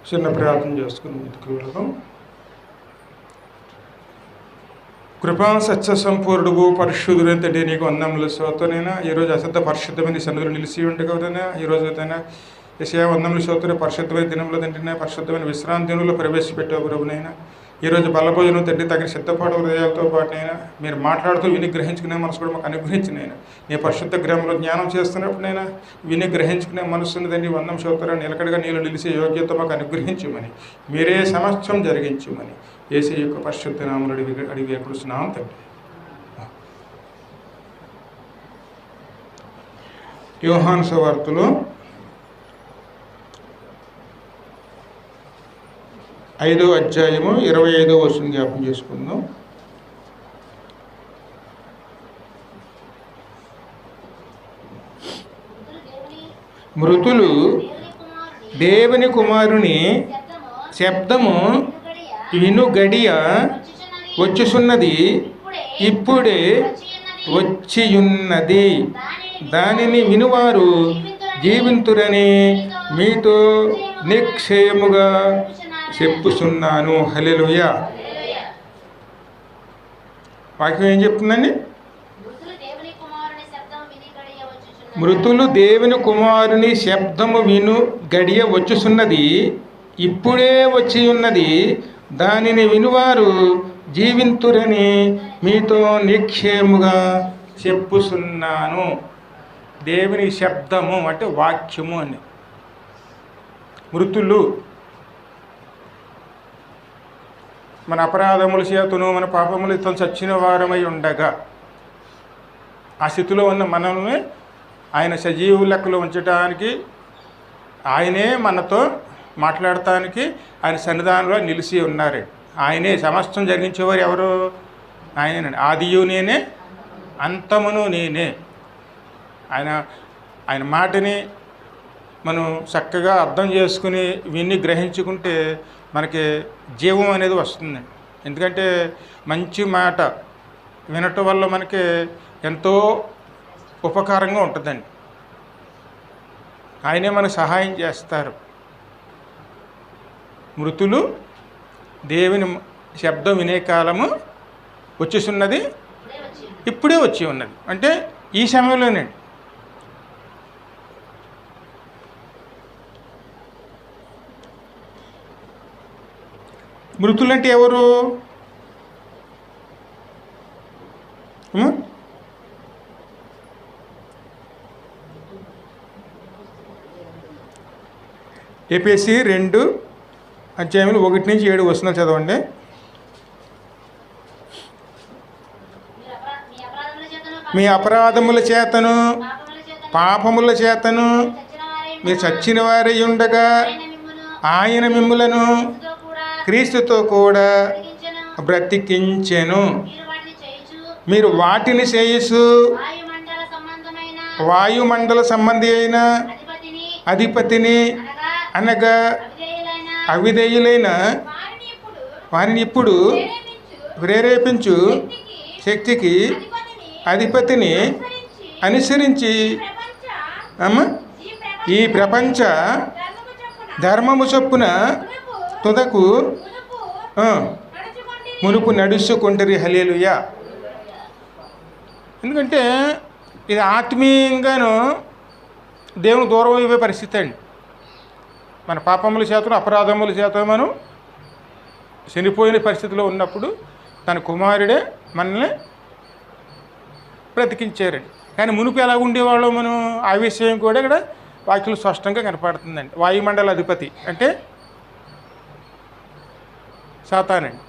చిన్న ప్రార్థన చేసుకుని ముందుకు వెళదాం. కృపా సత్య సంపూర్ణుడు పరిశుద్ధుడైన తండ్రి, నీకు వందనములు స్తోత్రనైనా. ఈరోజు అశుద్ధ పరిశుద్ధమైన సన్నిధిలో నిలిచి ఉండగలనైనా. ఈరోజు అయినా యెషయా వందనములు స్తోత్రం. పరిశుద్ధమైన దినంలో తండ్రినైనా, పరిశుద్ధమైన విశ్రాంతి దినంలో ప్రవేశపెట్టావు ప్రభునైనా. ఈరోజు బలభోజనం తండ్రి తగిన సిద్ధపాటు హృదయాలతో పాటునైనా మీరు మాట్లాడుతూ విని గ్రహించుకునే మనసు కూడా మాకు అనుగ్రహించినైనా. నీ పరిశుద్ధ గ్రామంలో జ్ఞానం చేస్తున్నప్పుడైనా విని గ్రహించుకునే మనసుని తండ్రి వందం స్తోత్రం. నిలకడగా నీళ్ళు నిలిచే యోగ్యత మాకు అనుగ్రహించమని, మీరే సమస్తం జరిగించమని యేసు యొక్క పరిశుద్ధ నామములో అడిగి వేడుకుంటున్నాం తండ్రి. యోహాను సువార్తలో 5వ అధ్యాయము 25వ వచనం జ్ఞాపకం చేసుకుందాం. మృతులు దేవుని కుమారుని శబ్దము విను గడియ వచ్చుచున్నది, ఇప్పుడే వచ్చియున్నది. దానిని వినువారు జీవింతురని మీతో నిశ్చయముగా చెప్పుచున్నాను. హల్లెలూయా. వాక్యం ఏం చెప్తుందండి? మృతులు దేవుని కుమారుని శబ్దము విను గడియ వచ్చుచున్నది, ఇప్పుడే వచ్చి ఉన్నది. దానిని వినువారు జీవింతురని మీతో నిశ్చయముగా చెప్పుచున్నాను. దేవుని శబ్దము అంటే వాక్యము అని. మృతులు మన అపరాధముల చేతను మన పాపములతో చచ్చిన వారమై ఉండగా ఆ స్థితిలో ఉన్న మనల్ని ఆయన సజీవ లెక్కలో ఉంచడానికి, ఆయనే మనతో మాట్లాడటానికి ఆయన సన్నిధానంలో నిలిచి ఉన్నారు. ఆయనే సమస్తం జరిగించేవారు. ఎవరు? ఆయనేనండి. ఆదియు నేనే, అంతమును నేనే. ఆయన మాటని మనం చక్కగా అర్థం చేసుకుని విని గ్రహించుకుంటే మనకి జీవం అనేది వస్తుందండి. ఎందుకంటే మంచి మాట వినటం వల్ల మనకి ఎంతో ఉపకారంగా ఉంటుందండి. ఆయనే మనకు సహాయం చేస్తారు. మృతులు దేవుని శబ్దం వినే కాలము వచ్చేస్తున్నది, ఇప్పుడే వచ్చి ఉన్నది. అంటే ఈ సమయంలోనండి. మృతులంటే ఎవరు? ఎఫెసీ 2 అధ్యాయములు 1 నుంచి 7 వచనాలు చదవండి. మీ అపరాధముల చేతను పాపముల చేతను మీరు చచ్చిన వారై ఉండగా ఆయన మిమ్ములను క్రీస్తుతో కూడా బ్రతికించెను. మీరు వాటిని చేయుచు వాయుమండల సంబంధి అయిన అధిపతిని అనగా అవిధేయులైన వారిని ఇప్పుడు ప్రేరేపించు శక్తికి అధిపతిని అనుసరించి ఈ ప్రపంచ ధర్మము చొప్పున తుదకు మునుపు నడుచుకుంటారు. హల్లెలూయా. ఎందుకంటే ఇది ఆత్మీయంగాను దేవుని దూరం అయిపోయే పరిస్థితి అండి. మన పాపముల చేతను అపరాధముల చేత మనం చనిపోయిన పరిస్థితిలో ఉన్నప్పుడు తన కుమారుడే మనల్ని బ్రతికించారండి. కానీ మునుపు ఎలా ఉండేవాళ్ళో మనం ఆ విషయం కూడా ఇక్కడ వాక్యం స్పష్టంగా కనపడుతుందండి. వాయుమండల అధిపతి అంటే సాతానండి.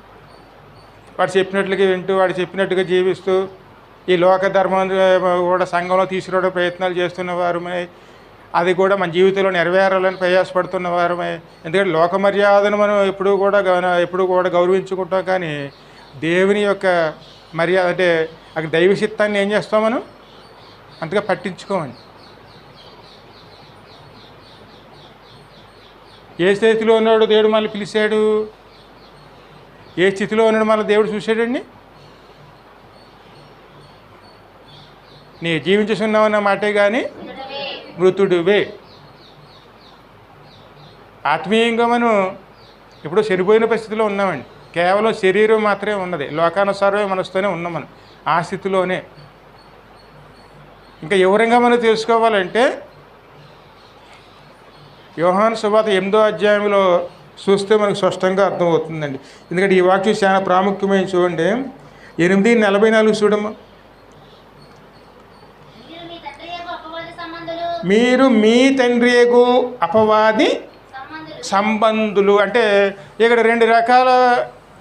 వాడు చెప్పినట్లుగా వింటూ వాడు చెప్పినట్టుగా జీవిస్తూ ఈ లోక ధర్మం కూడా సంఘంలో తీసుకురావడం ప్రయత్నాలు చేస్తున్న వారమే, అది కూడా మన జీవితంలో నెరవేరాలని ప్రయాసపడుతున్న వారమే. ఎందుకంటే లోక మర్యాదను మనం ఎప్పుడూ కూడా గౌరవించుకుంటాం. కానీ దేవుని యొక్క మర్యాద అంటే అక్కడ దైవ చిత్తాన్ని ఏం చేస్తాం మనం అంతగా పట్టించుకోమని. ఏ స్థితిలో ఉన్నాడు దేవుడు మళ్ళీ పిలిచాడు? ఏ స్థితిలో ఉన్నాడు మళ్ళీ దేవుడు చూశాడండి? నీ జీవించున్నావన్న మాటే కానీ మృతుడివే. ఆత్మీయంగా మనం ఇప్పుడు చనిపోయిన పరిస్థితిలో ఉన్నామండి. కేవలం శరీరం మాత్రమే ఉన్నది, లోకానుసారమే మనసుతోనే ఉన్నాం మనం ఆ స్థితిలోనే. ఇంకా వివరంగా మనం తెలుసుకోవాలంటే యోహాను సువార్త 8వ అధ్యాయంలో చూస్తే మనకు స్పష్టంగా అర్థమవుతుందండి. ఎందుకంటే ఈ వాక్యం చాలా ప్రాముఖ్యమైన. చూడండి 8:44 చూడమ్మా. మీరు మీ తండ్రియగు అపవాది సంబంధులు. అంటే ఇక్కడ 2 రకాల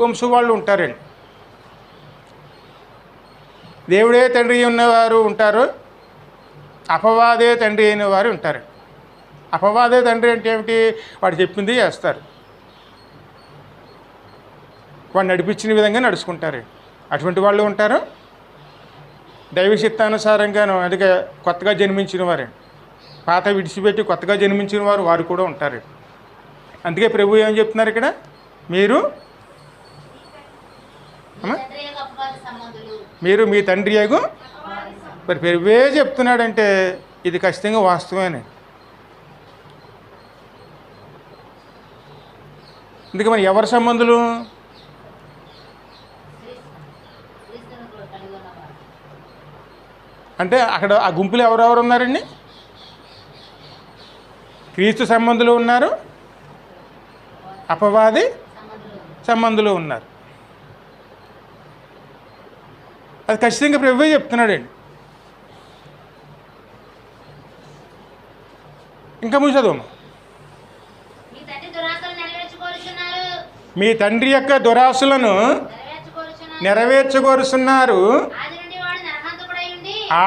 వంశం వాళ్ళు ఉంటారండి. దేవుడే తండ్రి ఉన్నవారు ఉంటారు, అపవాదే తండ్రి అయిన వారు ఉంటారు. అపవాదే తండ్రి అంటే ఏమిటి? వాడు చెప్పింది చేస్తారు, వాడు నడిపించిన విధంగా నడుచుకుంటారు. అటువంటి వాళ్ళు ఉంటారు. దైవ చిత్తానుసారంగాను అందుకే కొత్తగా జన్మించిన వారే, పాత విడిచిపెట్టి కొత్తగా జన్మించిన వారు కూడా ఉంటారు. అందుకే ప్రభు ఏం చెప్తున్నారు ఇక్కడ? మీరు మీ తండ్రి అగు. మరి ప్రభువే చెప్తున్నాడంటే ఇది ఖచ్చితంగా వాస్తవమే. అందుకే మరి ఎవరి సంబంధులు అంటే అక్కడ ఆ గుంపులు ఎవరెవరు ఉన్నారండి? క్రీస్తు సంబంధులు ఉన్నారు, అపవాది సంబంధులు ఉన్నారు. అది ఖచ్చితంగా ప్రభువే చెప్తున్నాడండి. ఇంకా ముందు చదువు. మీ తండ్రి యొక్క దురాశలను నెరవేర్చుకోరుచున్నారు.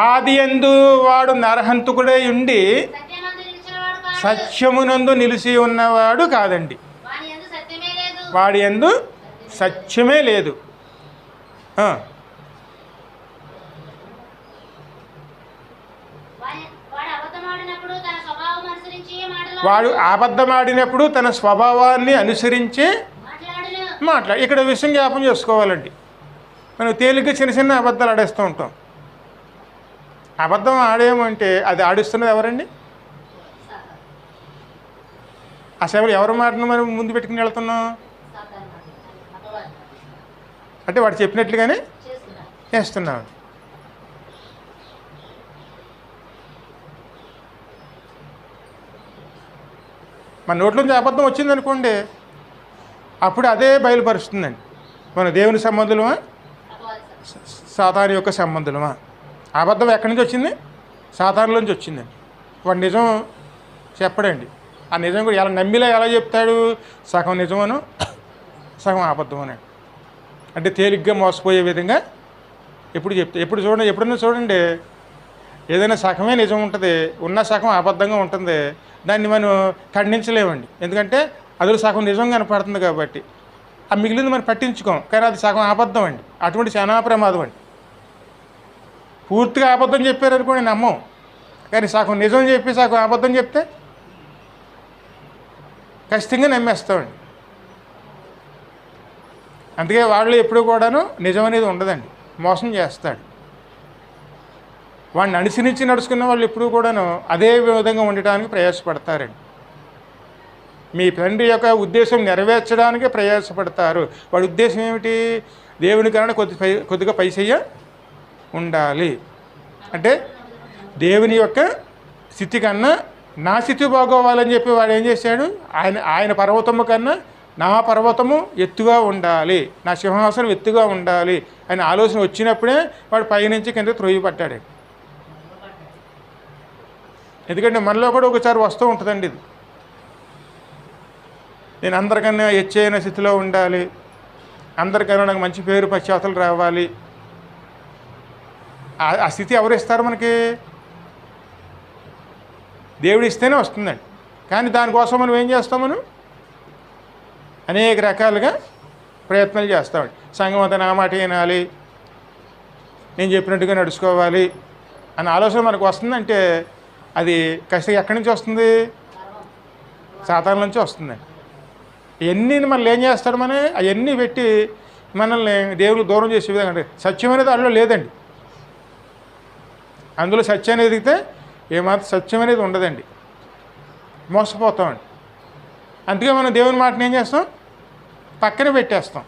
ఆది యందు వాడు నరహంతకుడై ఉండి సత్యమునందు నిలిచి ఉన్నవాడు కాదండి. వాడి యందు సత్యమే లేదు. వాడు అబద్ధమాడినప్పుడు తన స్వభావాన్ని అనుసరించి ఇక్కడ విషయం జ్ఞాపం చేసుకోవాలండి. మనం తేలిగ్గా చిన్న చిన్న అబద్ధాలు ఆడేస్తూ ఉంటాం. అబద్ధం ఆడేమంటే అది ఆడిస్తున్నది ఎవరండి? అసలు ఎవరి మాటను మనం ముందు పెట్టుకుని వెళ్తున్నాం అంటే వాడు చెప్పినట్లుగానే చేస్తున్నాం. మన నోట్లోంచి అబద్ధం వచ్చిందనుకోండి, అప్పుడు అదే బయలుపరుస్తుందండి. మన దేవుని సంబంధులమా, సాతాను యొక్క సంబంధులమా? అబద్ధం ఎక్కడి నుంచి వచ్చింది? సాతానులోంచి వచ్చిందండి. వాడు నిజం చెప్పడండి. ఆ నిజం కూడా ఎలా నమ్మిలా ఎలా చెప్తాడు? సగం నిజమను సగం అబద్ధమని. అంటే తేలిగ్గా మోసపోయే విధంగా ఎప్పుడన్నా చూడండి, ఏదైనా సగమే నిజం ఉంటుంది, ఉన్న సగం అబద్ధంగా ఉంటుంది. దాన్ని మనం ఖండించలేమండి. ఎందుకంటే అందులో సగం నిజం కనపడుతుంది కాబట్టి. ఆ మిగిలింది మనం పట్టించుకోం, కానీ అది సగం అబద్ధం అండి. అటువంటి చాలా ప్రమాదం అండి. పూర్తిగా అబద్ధం చెప్పారనుకోండి నమ్మం, కానీ సగం నిజం చెప్పి సగం అబద్ధం చెప్తే ఖచ్చితంగా నమ్మేస్తామండి. అందుకే వాళ్ళు ఎప్పుడు కూడాను నిజం అనేది ఉండదండి, మోసం చేస్తాడు. వాడిని అనుసరించి నడుచుకున్న వాళ్ళు ఎప్పుడు కూడాను అదే విధంగా ఉండటానికి ప్రయాసపడతారండి. మీ తండ్రి యొక్క ఉద్దేశం నెరవేర్చడానికి ప్రయాసపడతారు. వాడి ఉద్దేశం ఏమిటి? దేవుని కన్నా కొద్దిగా పైసయ్య ఉండాలి. అంటే దేవుని యొక్క స్థితి కన్నా నా స్థితి బాగోవాలని చెప్పి వాడు ఏం చేశాడు? ఆయన పర్వతము కన్నా నా పర్వతము ఎత్తుగా ఉండాలి, నా సింహాసనం ఎత్తుగా ఉండాలి అని ఆలోచన వచ్చినప్పుడే వాడు పైనుంచి కింద త్రోయబడ్డాడు. ఎందుకంటే మనలో కూడా ఒకసారి వస్తూ ఉంటుందండి ఇది. నేను అందరికన్నా హెచ్చైన స్థితిలో ఉండాలి, అందరికన్నా నాకు మంచి పేరు పశ్చాత్తలు రావాలి. ఆ స్థితి ఎవరు ఇస్తారు మనకి? దేవుడు ఇస్తేనే వస్తుందండి. కానీ దానికోసం మనం ఏం చేస్తాం? మనం అనేక రకాలుగా ప్రయత్నాలు చేస్తామండి. సంఘం అంతా నా మాట వినాలి, నేను చెప్పినట్టుగా నడుచుకోవాలి అన్న ఆలోచన మనకు వస్తుందంటే అది ఖచ్చితంగా ఎక్కడి నుంచి వస్తుంది? సాతాను నుంచి వస్తుందండి. ఇవన్నీ మనల్ని ఏం చేస్తాడు? అవన్నీ పెట్టి మనల్ని దేవుడికి దూరం చేసే విధంగా. అంటే సత్యం అనేది అందులో లేదండి. అందులో సత్యం అనేది ఎదిగితే ఏమాత్రం సత్యం అనేది ఉండదండి, మోసపోతామండి. అందుకే మనం దేవుని మాటను ఏం చేస్తాం? పక్కన పెట్టేస్తాం.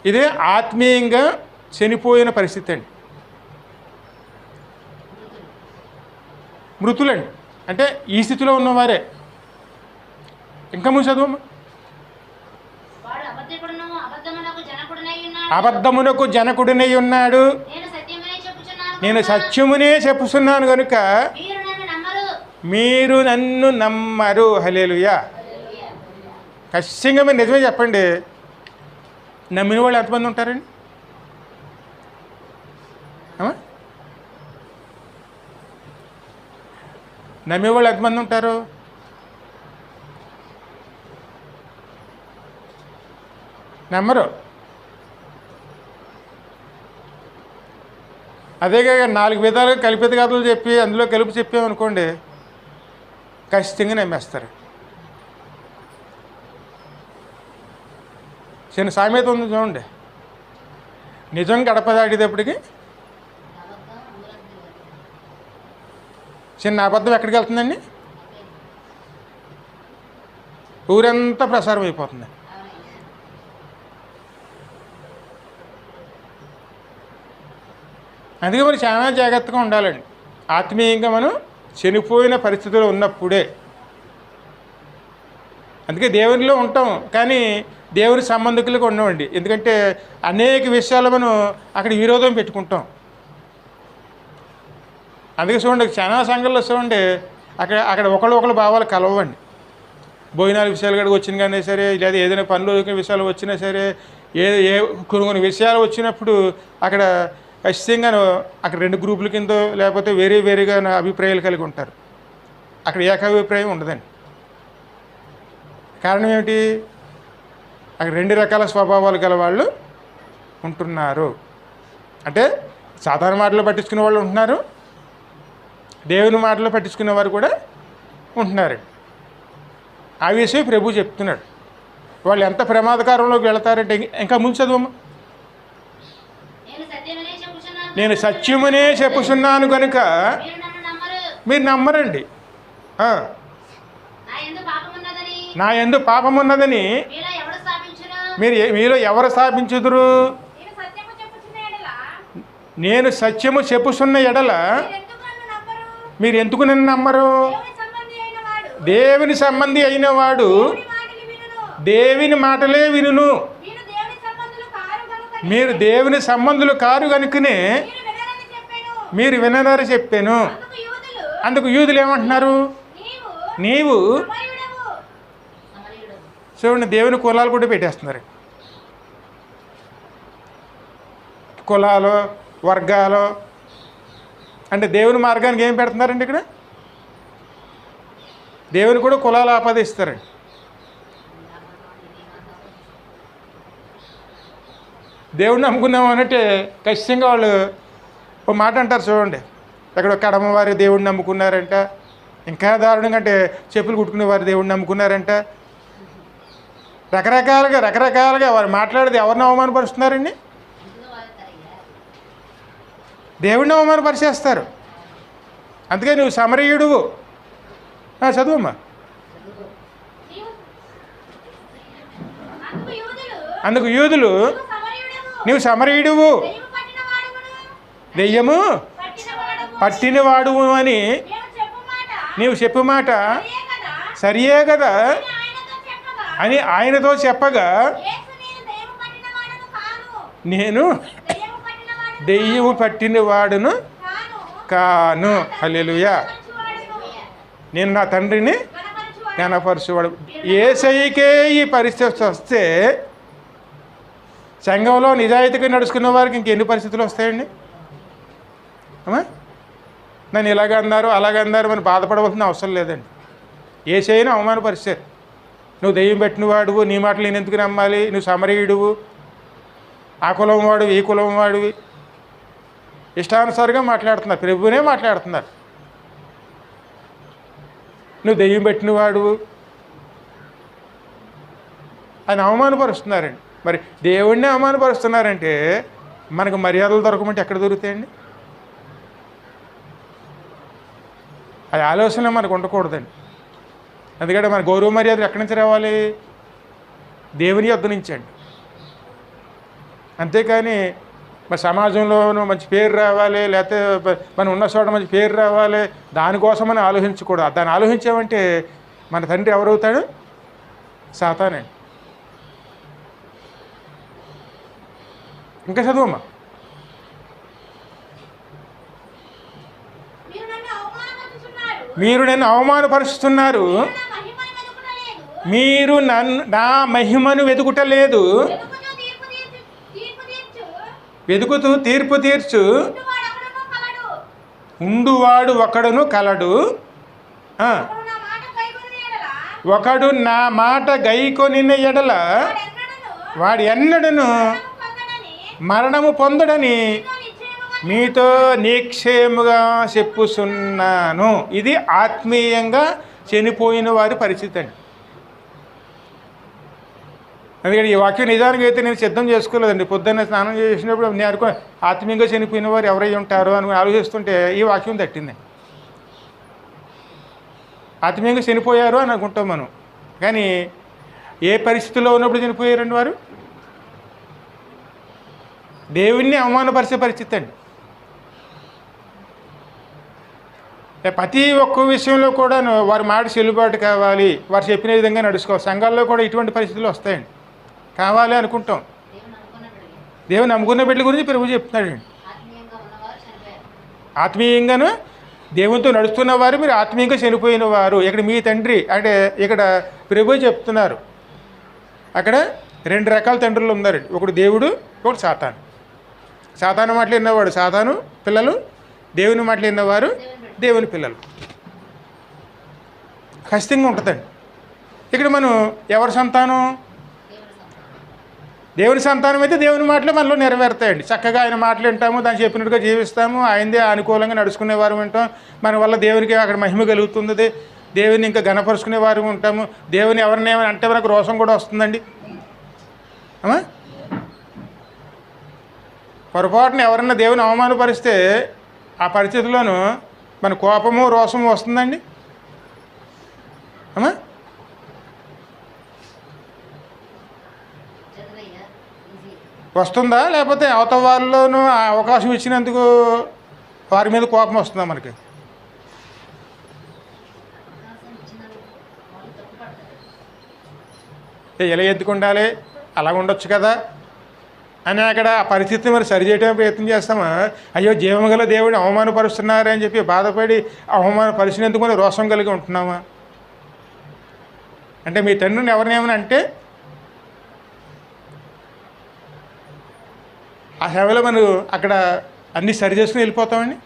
ఇదే ఆత్మీయంగా చనిపోయిన పరిస్థితి అండి. మృతులండి అంటే ఈ స్థితిలో ఉన్నవారే. ఇంకా ముందు చదువు. అబద్ధమునకు జనకుడినై ఉన్నాడు, నేను సత్యమునే చెప్పుచున్నాను కనుక మీరు నన్ను నమ్మరు. హల్లెలూయా. ఖచ్చితంగా మీరు నిజమే చెప్పండి, నమ్మిన వాళ్ళు ఎంతమంది ఉంటారండి? నమ్మేవాళ్ళు ఎంతమంది ఉంటారు? నమ్మరు. అదేగా 4 విధాలుగా కల్పిత కథలు చెప్పి అందులో కలిపి చెప్పామనుకోండి, ఖచ్చితంగా నమ్మేస్తారు. చిన్న సామెత ఉంది చూడండి, నిజం గడప దాటేటప్పటికి చిన్న అబద్ధం ఎక్కడికి వెళ్తుందండి? ఊరంతా ప్రసారం అయిపోతుంది. అందుకే మరి చాలా జాగ్రత్తగా ఉండాలండి. ఆత్మీయంగా మనం చనిపోయిన పరిస్థితిలో ఉన్నప్పుడే. అందుకే దేవునిలో ఉంటాం, కానీ దేవుని సంబంధికులుగా ఉండవండి. ఎందుకంటే అనేక విషయాలు మనం అక్కడ విరోధం పెట్టుకుంటాం. అందుకే చూడండి, చాలా సంఘాల్లో చూడండి, అక్కడ ఒకళ్ళు భావాలు కలవండి. భోజనాల విషయాలు కూడా వచ్చిన కానీ సరే, లేదా ఏదైనా పనులు విషయాలు వచ్చినా సరే, ఏ కొన్ని విషయాలు వచ్చినప్పుడు అక్కడ ఖచ్చితంగా అక్కడ 2 గ్రూపుల కింద లేకపోతే వేరేగా అభిప్రాయాలు కలిగి ఉంటారు. అక్కడ ఏకాభిప్రాయం ఉండదండి. కారణం ఏమిటి? అక్కడ 2 రకాల స్వభావాలు గల వాళ్ళు ఉంటున్నారు. అంటే సాధారణ మాటలు పట్టించుకునే వాళ్ళు ఉంటున్నారు, దేవుని మాటలు పట్టించుకునే వారు కూడా ఉంటున్నారు. ఆ విషయం ప్రభు చెప్తున్నాడు. వాళ్ళు ఎంత ప్రమాదకారంలోకి వెళతారంటే, ఇంకా ముందు చదువు. నేను సత్యమునే చెప్పుచున్నాను కనుక మీరు నమ్మరండి. నా యందు పాపమున్నదని మీలో ఎవరు స్థాపించుదురు? నేను సత్యము చెప్పుచున్న ఎడల మీరు ఎందుకు నన్ను నమ్మరు? దేవుని సంబంధి అయిన వాడు దేవుని మాటలే వినును. మీరు దేవుని సంబంధులు కారు కనుకనే మీరు వినరని చెప్పాను. అందుకు యూదులు ఏమంటున్నారు? నీవు చూడండి, దేవుని కులాలు కూడా పెట్టేస్తున్నారు. కులాలు, వర్గాలు అంటే దేవుని మార్గానికి ఏం పెడుతున్నారండి? ఇక్కడ దేవుని కూడా కులాలు ఆపాదిస్తారండి. దేవుడిని నమ్ముకున్నాము అనంటే ఖచ్చితంగా వాళ్ళు ఒక మాట అంటారు చూడండి, ఎక్కడ కడమవారి దేవుడిని నమ్ముకున్నారంట, ఇంకా దారుణంగా అంటే చెప్పులు కుట్టుకునే వారి దేవుడిని నమ్ముకున్నారంట. రకరకాలుగా వారు మాట్లాడేది ఎవరిని అవమానపరుస్తున్నారండి? దేవుడిని అవమానపరిచేస్తారు. అందుకే నువ్వు సమరయుడువు. చదువమ్మా. అందుకు యూదులు నువ్వు సమరయుడువు, దెయ్యము పట్టినవాడువు అని నీవు చెప్పు మాట సరియే కదా అని ఆయనతో చెప్పగా, నేను దెయ్యము పట్టినవాడును కాను. హల్లెలూయా. నేను నా తండ్రిని కనపరచువాడు. యేసయ్యకే ఈ పరిస్థితి వస్తే సంఘంలో నిజాయితీగా నడుచుకున్న వారికి ఇంకెన్ని పరిస్థితులు వస్తాయండి? నన్ను ఇలాగన్నారు అలాగన్నారు అని బాధపడవలసిన అవసరం లేదండి. యేసయ్యను అవమానపరిచారు. నువ్వు దెయ్యం పెట్టిన వాడువు, నీ మాటలు నేను ఎందుకు నమ్మాలి, నువ్వు సమరయుడువు, ఆ కులం వాడువి ఈ కులం వాడివి, ఇష్టానుసారంగా మాట్లాడుతున్నారు. ప్రభువునే మాట్లాడుతున్నారు. నువ్వు దెయ్యం పెట్టిన వాడువు అని అవమానపరుస్తున్నారండి. మరి దేవుడిని అవమానపరుస్తున్నారంటే మనకు మర్యాదలు దొరకమంటే ఎక్కడ దొరుకుతాయండి? ఆ ఆలోచన మనకు ఉండకూడదండి. ఎందుకంటే మన గౌరవ మర్యాదలు ఎక్కడి నుంచి రావాలి? దేవుని యొద్ద నుంచి అండి. అంతేకాని మరి సమాజంలోనూ మంచి పేరు రావాలి, లేకపోతే మనం ఉన్న చోట మంచి పేరు రావాలి, దానికోసం మనం ఆలోచించకూడదు. దాన్ని ఆలోచించామంటే మన తండ్రి ఎవరవుతాడు? సాతానండి. ఇంకా చదువమ్మా. మీరు నన్ను అవమానపరుస్తున్నారు, మీరు నా మహిమను వెతుకుటలేదు, వెతుకుతూ తీర్పు తీర్చు ఉండువాడు ఒకడును కలడు. ఒకడు నా మాట గైకొనిన ఎడల వాడు ఎన్నడను మరణము పొందడని మీతో నిక్షేముగా చెప్పుచున్నాను. ఇది ఆత్మీయంగా చనిపోయిన వారి పరిస్థితి అండి. అందుకని ఈ వాక్యం నిజానికి అయితే నేను సిద్ధం చేసుకోలేదండి. పొద్దున్న స్నానం చేసినప్పుడు నేను అనుకో ఆత్మీయంగా చనిపోయిన వారు ఎవరై ఉంటారో అని ఆలోచిస్తుంటే ఈ వాక్యం తట్టింది. ఆత్మీయంగా చనిపోయారు అని అనుకుంటాం మనం, కానీ ఏ పరిస్థితుల్లో ఉన్నప్పుడు చనిపోయారండి వారు? దేవుణ్ణి అవమానపరిచే పరిస్థితి అండి. ప్రతి ఒక్క విషయంలో కూడా వారి మాట చెల్లుబాటు కావాలి, వారు చెప్పిన విధంగా నడుచుకోవాలి. సంఘాల్లో కూడా ఇటువంటి పరిస్థితులు వస్తాయండి. కావాలి అనుకుంటాం. దేవుని నమ్ముకున్న బిడ్డల గురించి ప్రభు చెప్తున్నాడండి. ఆత్మీయంగాను దేవునితో నడుస్తున్న వారు మీరు ఆత్మీయంగా చనిపోయిన వారు. ఇక్కడ మీ తండ్రి అంటే ఇక్కడ ప్రభు చెప్తున్నారు. అక్కడ 2 రకాల తండ్రులు ఉన్నారండి. ఒకడు దేవుడు, ఒకడు సాతాను. సాతాను మాటలు విన్నవాడు సాతాను పిల్లలు, దేవుని మాటలు విన్నవారు దేవుని పిల్లలు. ఖచ్చితంగా ఉంటుందండి. ఇక్కడ మనం ఎవరి సంతానం? దేవుని సంతానం అయితే దేవుని మాటలు మనలో నెరవేరుతాయండి. చక్కగా ఆయన మాటలు వింటాము, దాన్ని చెప్పినట్టుగా జీవిస్తాము, ఆయనదే అనుకూలంగా నడుచుకునేవారు వింటాం. మన వల్ల దేవునికి అక్కడ మహిమ కలుగుతుంది, దేవుని ఇంకా ఘనపరుచుకునే వారు ఉంటాము. దేవుని ఎవరిని ఏమైనా అంటే మనకు రోషం కూడా వస్తుందండి. అమ్మా, పొరపాటున ఎవరన్నా దేవుని అవమానపరిస్తే ఆ పరిస్థితుల్లోనూ మన కోపము రోషము వస్తుందండి. అమ్మా, వస్తుందా? లేకపోతే అవతల వాళ్ళలోనూ ఆ అవకాశం ఇచ్చినందుకు వారి మీద కోపం వస్తుందా మనకి? ఎలా ఎత్తుకుండాలి, అలా ఉండొచ్చు కదా అని అక్కడ ఆ పరిస్థితిని మరి సరిచేయడానికి ప్రయత్నం చేస్తామా? అయ్యో జీవమగల దేవుడిని అవమానపరుస్తున్నారని చెప్పి బాధపడి అవమానపరిచినందుకు మనం రోషం కలిగి ఉంటున్నామా? అంటే మీ తండ్రిని ఎవరినేమని అంటే ఆ సేవలో మనం అక్కడ అన్నీ సరి చేసుకుని వెళ్ళిపోతామండి.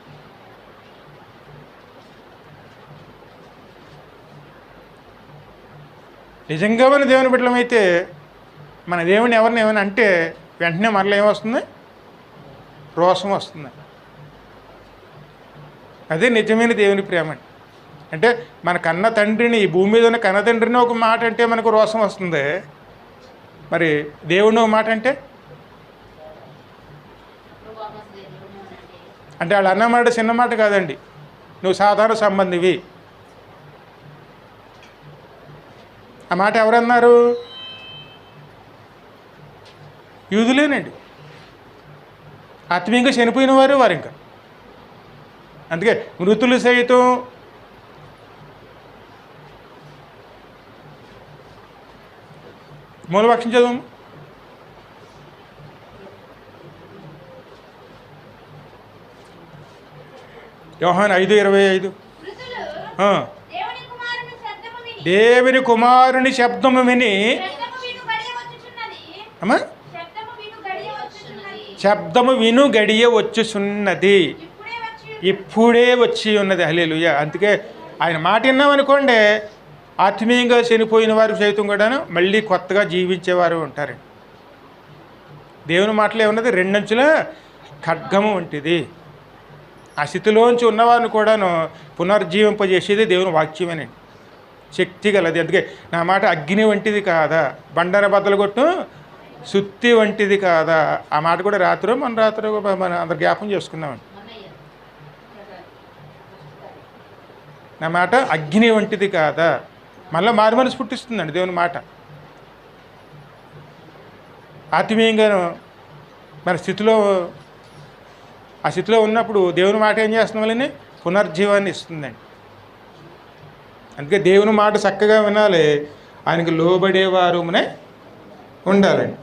నిజంగా మన దేవుని బిడ్డలమైతే మన దేవుని ఎవరిని ఏమైనా అంటే వెంటనే మనలో ఏమొస్తుంది? రోషం వస్తుంది. అదే నిజమైన దేవుని ప్రేమ. అంటే మన కన్న తండ్రిని, ఈ భూమి మీద ఉన్న కన్న తండ్రిని ఒక మాట అంటే మనకు రోషం వస్తుంది, మరి దేవుడిని ఒక మాట అంటే వాళ్ళు అన్నమాట చిన్న మాట కాదండి, నువ్వు సాధారణ సంబంధివి. ఆ మాట ఎవరన్నారు? యూదులేనండి, ఆత్మీయంగా చనిపోయిన వారు ఇంకా. అందుకే మృతులు సైతం మూలవాక్యం చదువు. యోహాను 5:25. దేవుని కుమారుని శబ్దము విని అమ్మా శబ్దము విను గడియ వచ్చుచున్నది, ఇప్పుడే వచ్చి ఉన్నది. హల్లెలూయా. అందుకే ఆయన మాట విన్నామనుకోండి, ఆత్మీయంగా చనిపోయిన వారు సైతం కూడాను మళ్ళీ కొత్తగా జీవించేవారు ఉంటారు. దేవుని మాటలో ఉన్నది 2 అంచుల ఖడ్గము వంటిది. ఆ స్థితిలోంచి ఉన్నవారిని కూడాను పునర్జీవింపజేసేది దేవుని వాక్యమేనండి, శక్తి గలది. అందుకే నా మాట అగ్ని వంటిది కాదా, బండన బద్దలు కొట్టు సుత్తి వంటిది కాదా. ఆ మాట కూడా మన రాత్రి మన అందరు జ్ఞాపం చేసుకున్నామండి. నా మాట అగ్ని వంటిది కాదా. మళ్ళీ మారు మనసు పుట్టిస్తుందండి దేవుని మాట. ఆత్మీయంగాను మన స్థితిలో ఆ స్థితిలో ఉన్నప్పుడు దేవుని మాట ఏం చేస్తున్న వల్లనే పునర్జీవాన్ని ఇస్తుందండి. అందుకే దేవుని మాట చక్కగా వినాలి, ఆయనకి లోబడేవారునే ఉండాలండి.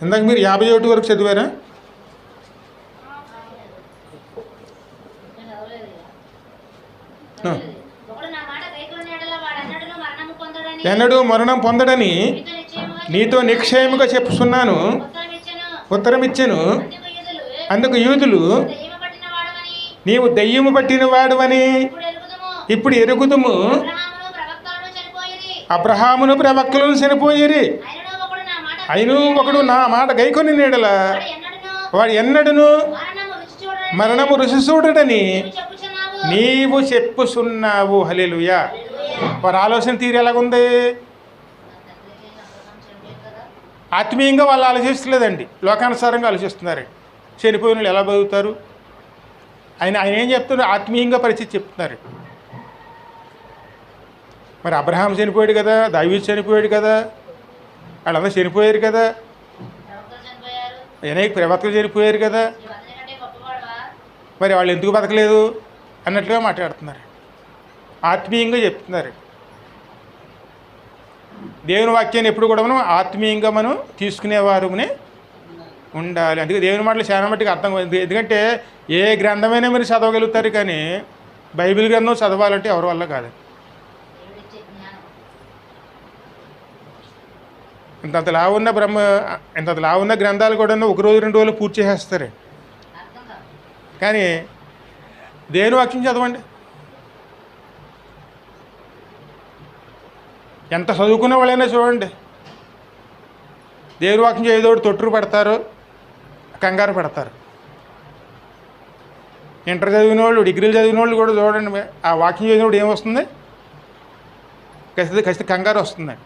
ఇందాక మీరు 51 వరకు చదివారా? ఎన్నడూ మరణం పొందడని నీతో నిశ్చయముగా చెప్పుచున్నాను ఉత్తరం ఇచ్చెను. అందుకు యూదులు నీవు దెయ్యము పట్టిన వాడవని ఇప్పుడు ఎరుగుదుము. అబ్రహామును ప్రవక్తలను చనిపోయిరి, అయినూ ఒకడు నా మాట గైకొని నీడల వాడు ఎన్నడను మరణము రుచి చూడడని నీవు చెప్పుచున్నావు. హల్లెలూయా. వారి ఆలోచన తీరు ఎలాగుంది? ఆత్మీయంగా వాళ్ళు ఆలోచిస్తలేదండి, లోకానుసారంగా ఆలోచిస్తున్నారండి. చనిపోయిన వాళ్ళు ఎలా బతుకుతారు? ఆయన ఏం చెప్తున్నారు? ఆత్మీయంగా పరిస్థితి చెప్తున్నారు. మరి అబ్రహాం చనిపోయాడు కదా, దావీదు చనిపోయాడు కదా, వాళ్ళందరూ చనిపోయారు కదా, అనేక ప్రవక్తలు చనిపోయారు కదా, మరి వాళ్ళు ఎందుకు బతకలేదు అన్నట్లుగా మాట్లాడుతున్నారు. ఆత్మీయంగా చెప్తున్నారు. దేవుని వాక్యాన్ని ఎప్పుడు కూడా మనం ఆత్మీయంగా మనం తీసుకునేవారునే ఉండాలి. అందుకే దేవుని మాటలు చాలా మట్టుకు అర్థం. ఎందుకంటే ఏ గ్రంథమైనా మీరు చదవగలుగుతారు, కానీ బైబిల్ గ్రంథం చదవాలంటే ఎవరి వల్ల కాదు. ఇంతంతలా ఉన్న గ్రంథాలు కూడా 1 రోజు 2 రోజులు పూర్తి చేసేస్తారు. కానీ దేవుని వాక్యం చదవండి. ఎంత చదువుకున్న వాళ్ళైనా చూడండి, దేవుని వాక్యం ఏదో ఒకటి తొట్టురు పడతారు, కంగారు పడతారు. ఇంటర్ చదివిన వాళ్ళు, డిగ్రీలు చదివిన వాళ్ళు కూడా చూడండి, ఆ వాక్యం చదివినప్పుడు ఏమొస్తుంది? ఖచ్చితంగా కంగారు వస్తుందండి.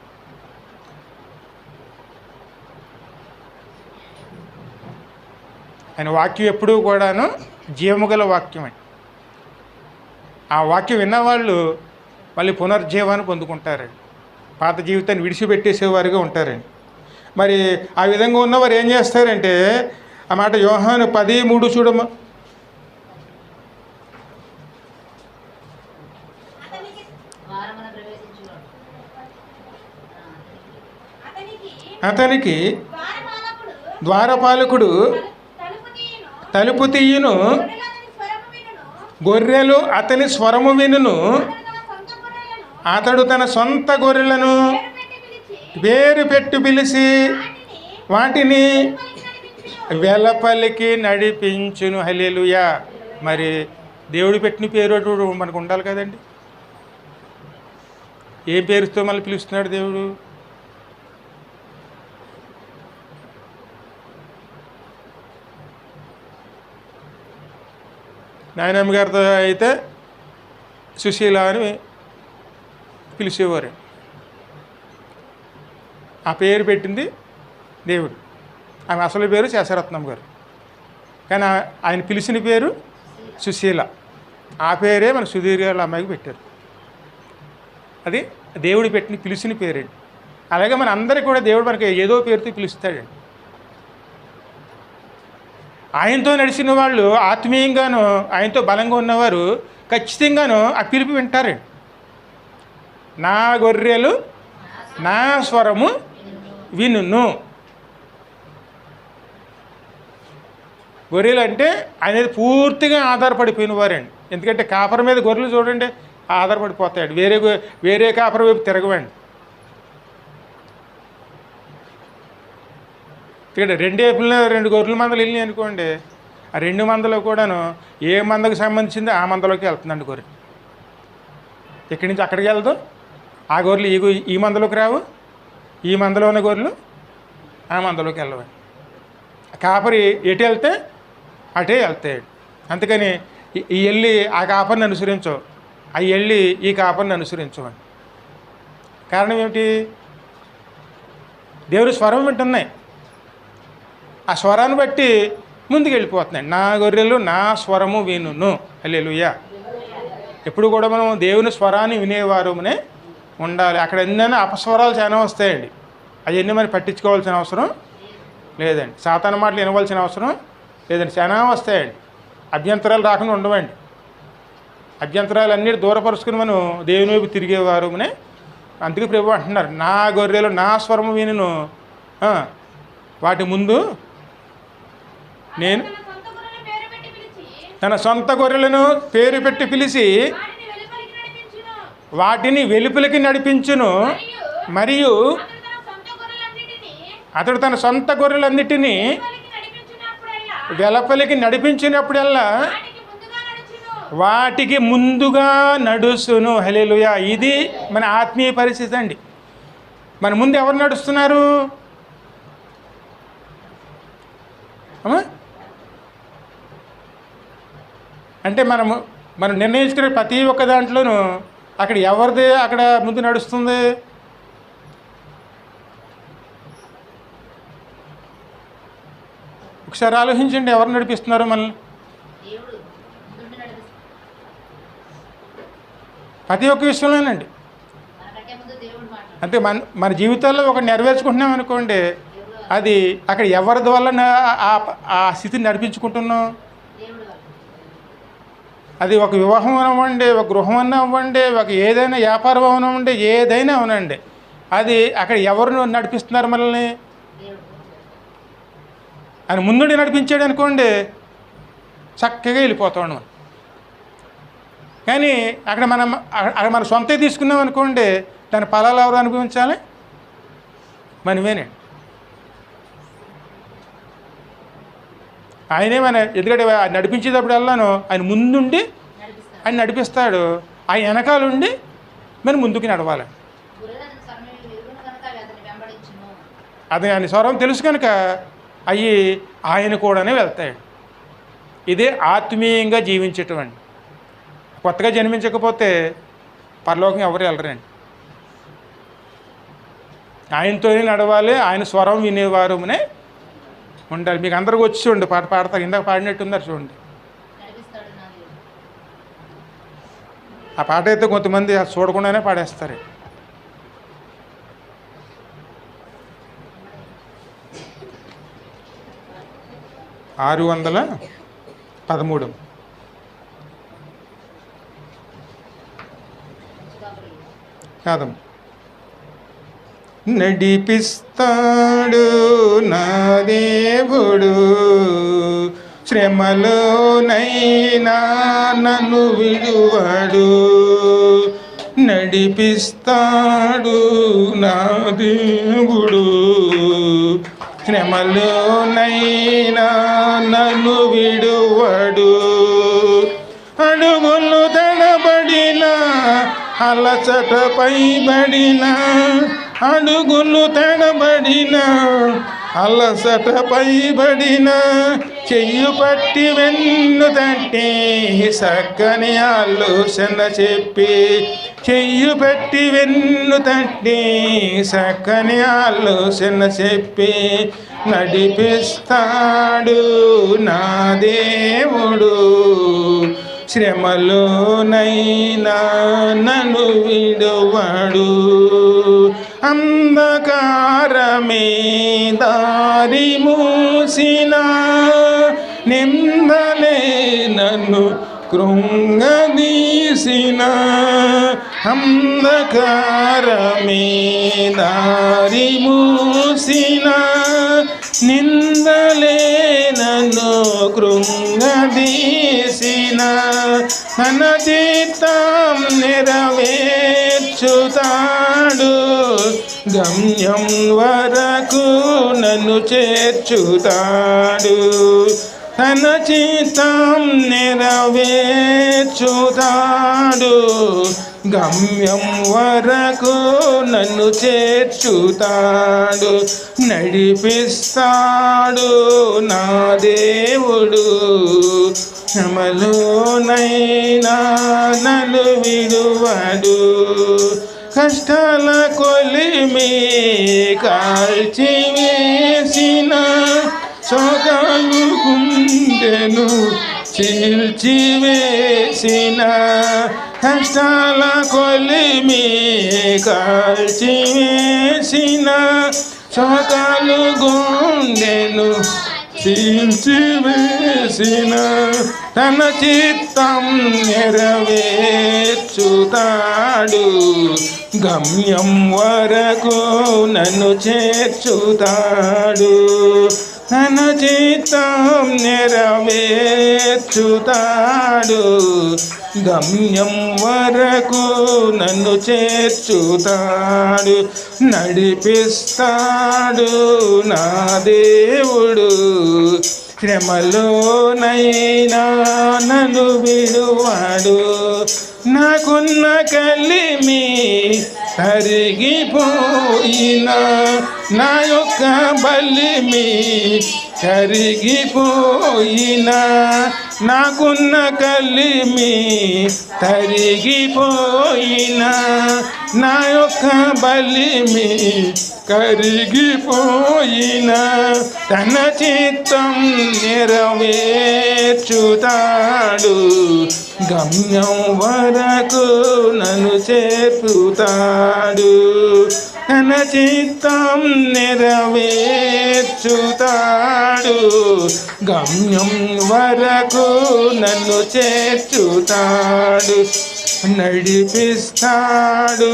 ఆయన వాక్యం ఎప్పుడూ కూడాను జీవము గల వాక్యం అండి. ఆ వాక్యం విన్నవాళ్ళు మళ్ళీ పునర్జీవాన్ని పొందుకుంటారండి, పాత జీవితాన్ని విడిచిపెట్టేసేవారుగా ఉంటారండి. మరి ఆ విధంగా ఉన్నవారు ఏం చేస్తారంటే, ఆ మాట యోహాను 10:3 చూడమ్మా. అతనికి ద్వారపాలకుడు తలుపు తీయును, గొర్రెలు అతని స్వరము వినును. అతడు తన సొంత గొర్రెలను వేరు పెట్టి పిలిచి వాటిని వెలపలికి నడిపించును. హల్లెలూయా. మరి దేవుడు పెట్టిన పేరు మనకు ఉండాలి కదండి. ఏ పేరుతో మళ్ళీ పిలుస్తున్నాడు దేవుడు? నాయనమ్మ గారితో అయితే సుశీల అని పిలిచేవారు. ఆ పేరు పెట్టింది దేవుడు. ఆమె అసలు పేరు శేషరత్నం గారు, కానీ ఆయన పిలిచిన పేరు సుశీల. ఆ పేరే మన సుధీర్ గారి అమ్మాయికి పెట్టారు. అది దేవుడు పెట్టిన పిలిచిన పేరండి. అలాగే మన అందరికీ కూడా దేవుడు మనకి ఏదో పేరుతో పిలుస్తాడండి. ఆయనతో నడిచిన వాళ్ళు ఆత్మీయంగాను, ఆయనతో బలంగా ఉన్నవారు ఖచ్చితంగాను ఆ పిలుపు వింటారండి. నా గొర్రెలు నా స్వరము వినును. గొర్రెలు అంటే అనేది పూర్తిగా ఆధారపడిపోయిన వారండి. ఎందుకంటే కాపర మీద గొర్రెలు చూడండి ఆధారపడిపోతాయండి, వేరే కాపర వైపు తిరగవండి. ఇక్కడ 2 ఏపుల్లో 2 గొర్రెల మందలు వెళ్ళినాయి అనుకోండి, ఆ 2 మందలో కూడాను ఏ మందకు సంబంధించిందో ఆ మందలోకి వెళ్తుందండి గొర్రె. ఇక్కడి నుంచి అక్కడికి వెళ్తాం, ఆ గొర్రెలు ఈ మందలోకి రావు, ఈ మందలో ఉన్న గొర్రెలు ఆ మందలోకి వెళ్ళవండి. కాపరి ఎటు వెళ్తే అటే వెళ్తాయి. అందుకని ఈ వెళ్ళి ఆ కాపరిని అనుసరించవు, అవి వెళ్ళి ఈ కాపరిని అనుసరించవండి. కారణం ఏమిటి? దేవుడు స్వరం వింటున్నాయి. ఆ స్వరాన్ని బట్టి ముందుకు వెళ్ళిపోతున్నాయి. నా గొర్రెలు నా స్వరము వినును. హల్లెలూయా. ఎప్పుడు కూడా మనం దేవుని స్వరాన్ని వినేవారునే ఉండాలి. అక్కడ ఎన్నైనా అపస్వరాలు చాలా వస్తాయండి. అవన్నీ మనం పట్టించుకోవాల్సిన అవసరం లేదండి. సాతాను మాటలు వినవలసిన అవసరం లేదండి. చాలా వస్తాయండి. అభ్యంతరాలు రాకుండా ఉండవండి. అభ్యంతరాలు అన్నీ దూరపరుచుకుని మనం దేవుని వైపు తిరిగేవారునే. అందుకే ప్రభు అంటున్నారు, నా గొర్రెలు నా స్వరము వినును, వాటి ముందు నేను తన సొంత గొర్రెలను పేరు పెట్టి పిలిచి వాటిని వెలుపలికి నడిపించును. మరియు అతడు తన సొంత గొర్రెలన్నిటినీ వెలుపలికి నడిపించినప్పుడల్లా వాటికి ముందుగా నడుచును. హల్లెలూయా. ఇది మన ఆత్మీయ పరిస్థితి అండి. మన ముందు ఎవరు నడుస్తున్నారు? అంటే మనం నిర్ణయించుకునే ప్రతి ఒక్క దాంట్లోనూ అక్కడ ఎవరిది అక్కడ ముందు నడుస్తుంది? ఒకసారి ఆలోచించండి, ఎవరు నడిపిస్తున్నారు మనల్ని? ప్రతి ఒక్క విషయంలోనండి. అంటే మన జీవితాల్లో ఒకటి నెరవేర్చుకుంటున్నాం అనుకోండి, అది అక్కడ ఎవరి వల్ల ఆ స్థితిని నడిపించుకుంటున్నాం? అది ఒక వివాహం అవ్వండి, ఒక గృహం అన్న అవ్వండి, ఒక ఏదైనా వ్యాపారం అవనండి, ఏదైనా అవనండి, అది అక్కడ ఎవరు నడిపిస్తున్నారు మనల్ని? ఆయన ముందుండి నడిపించాడు అనుకోండి, చక్కగా వెళ్ళిపోతాం మనం. కానీ అక్కడ మన సొంత తీసుకున్నాం అనుకోండి, దాని ఫలాలు ఎవరు అనుభవించాలి? మనమేనండి. ఆయనే ఎందుకంటే నడిపించేటప్పుడు వెళ్ళాను, ఆయన ముందుండి ఆయన నడిపిస్తాడు, ఆయన వెనకాలండి మనం ముందుకు నడవాలి. అది ఆయన స్వరం తెలుసు కనుక అవి ఆయన కూడానే వెళ్తాడు. ఇదే ఆత్మీయంగా జీవించేటువంటి. కొత్తగా జన్మించకపోతే పరలోకం ఎవరు వెళ్ళరండి. ఆయనతోనే నడవాలి, ఆయన స్వరం వినేవారునే ఉండాలి. మీకు అందరికి వచ్చి చూడండి, పాట పాడతారు, ఇందాక పాడినట్టున్నారు చూడండి. ఆ పాట అయితే కొంతమంది చూడకుండానే పాడేస్తారు. ఆరు 613 కాదమ్మ. నడిపిస్తాడు నా దేవుడు, శ్రమలోనైనా నన్ను విడువడు. నడిపిస్తాడు నా దేవుడు, శ్రమలోనైనా నన్ను విడువడు. అడుగులు తడబడిన అలసటపై బడిన, అడుగులు తడబడిన అలసటపై బడిన, చెయ్యి పట్టి వెన్ను తట్టి చక్కని ఆలోచన చెప్పి, చెయ్యి పెట్టి వెన్ను తట్టి చక్కని ఆలోచన చెప్పి నడిపిస్తాడు నా దేవుడు, శ్రమలోనైనా నన్ను విడువడు. అంధకారమే దారి మూసిన, నిందలే నన్ను కృంగదీసిన, అంధకారమే దారి మూసిన, నిందలే నన్ను కృంగదీసిన, మన చిత్తం నెరవేర్చుతాడు, గమ్యం వరకు నన్ను చేర్చుతాడు. తన చిత్తం నెరవేర్చుతాడు, గమ్యం వరకు నన్ను చేర్చుతాడు. నడిపిస్తాడు నా దేవుడు, శ్రమలోనైనా నన్ను విడువడు. కష్టాల కొలిమి కాల్చివేసిన, శోకాలు గుండెను చీల్చివేసిన కష్టాల కొలిమి కాల్చివేసిన శోకాలు గుండెను చీల్చివేసిన తన చిత్తం నెరవేర్చుతాడు గమ్యం వరకు నన్ను చేర్చుతాడు తన చిత్తం నెరవేర్చుతాడు గమ్యం వరకు నన్ను చేర్చుతాడు నడిపిస్తాడు నా దేవుడు శ్రమలోనైనా నన్ను విడువాడు నాకున్న కలిమి కరిగిపోయినా నా యొక్క బలిమి కరిగిపోయినా నాకున్న కలిమి కరిగిపోయినా నా యొక్క బలిమి కరిగిపోయినా తన చిత్తం నెరవేర్చుతాడు గమ్యం వరకు నన్ను చేర్చుతాడు తన చిత్తం నెరవేర్చుతాడు గమ్యం వరకు నన్ను చేర్చుతాడు నడిపిస్తాడు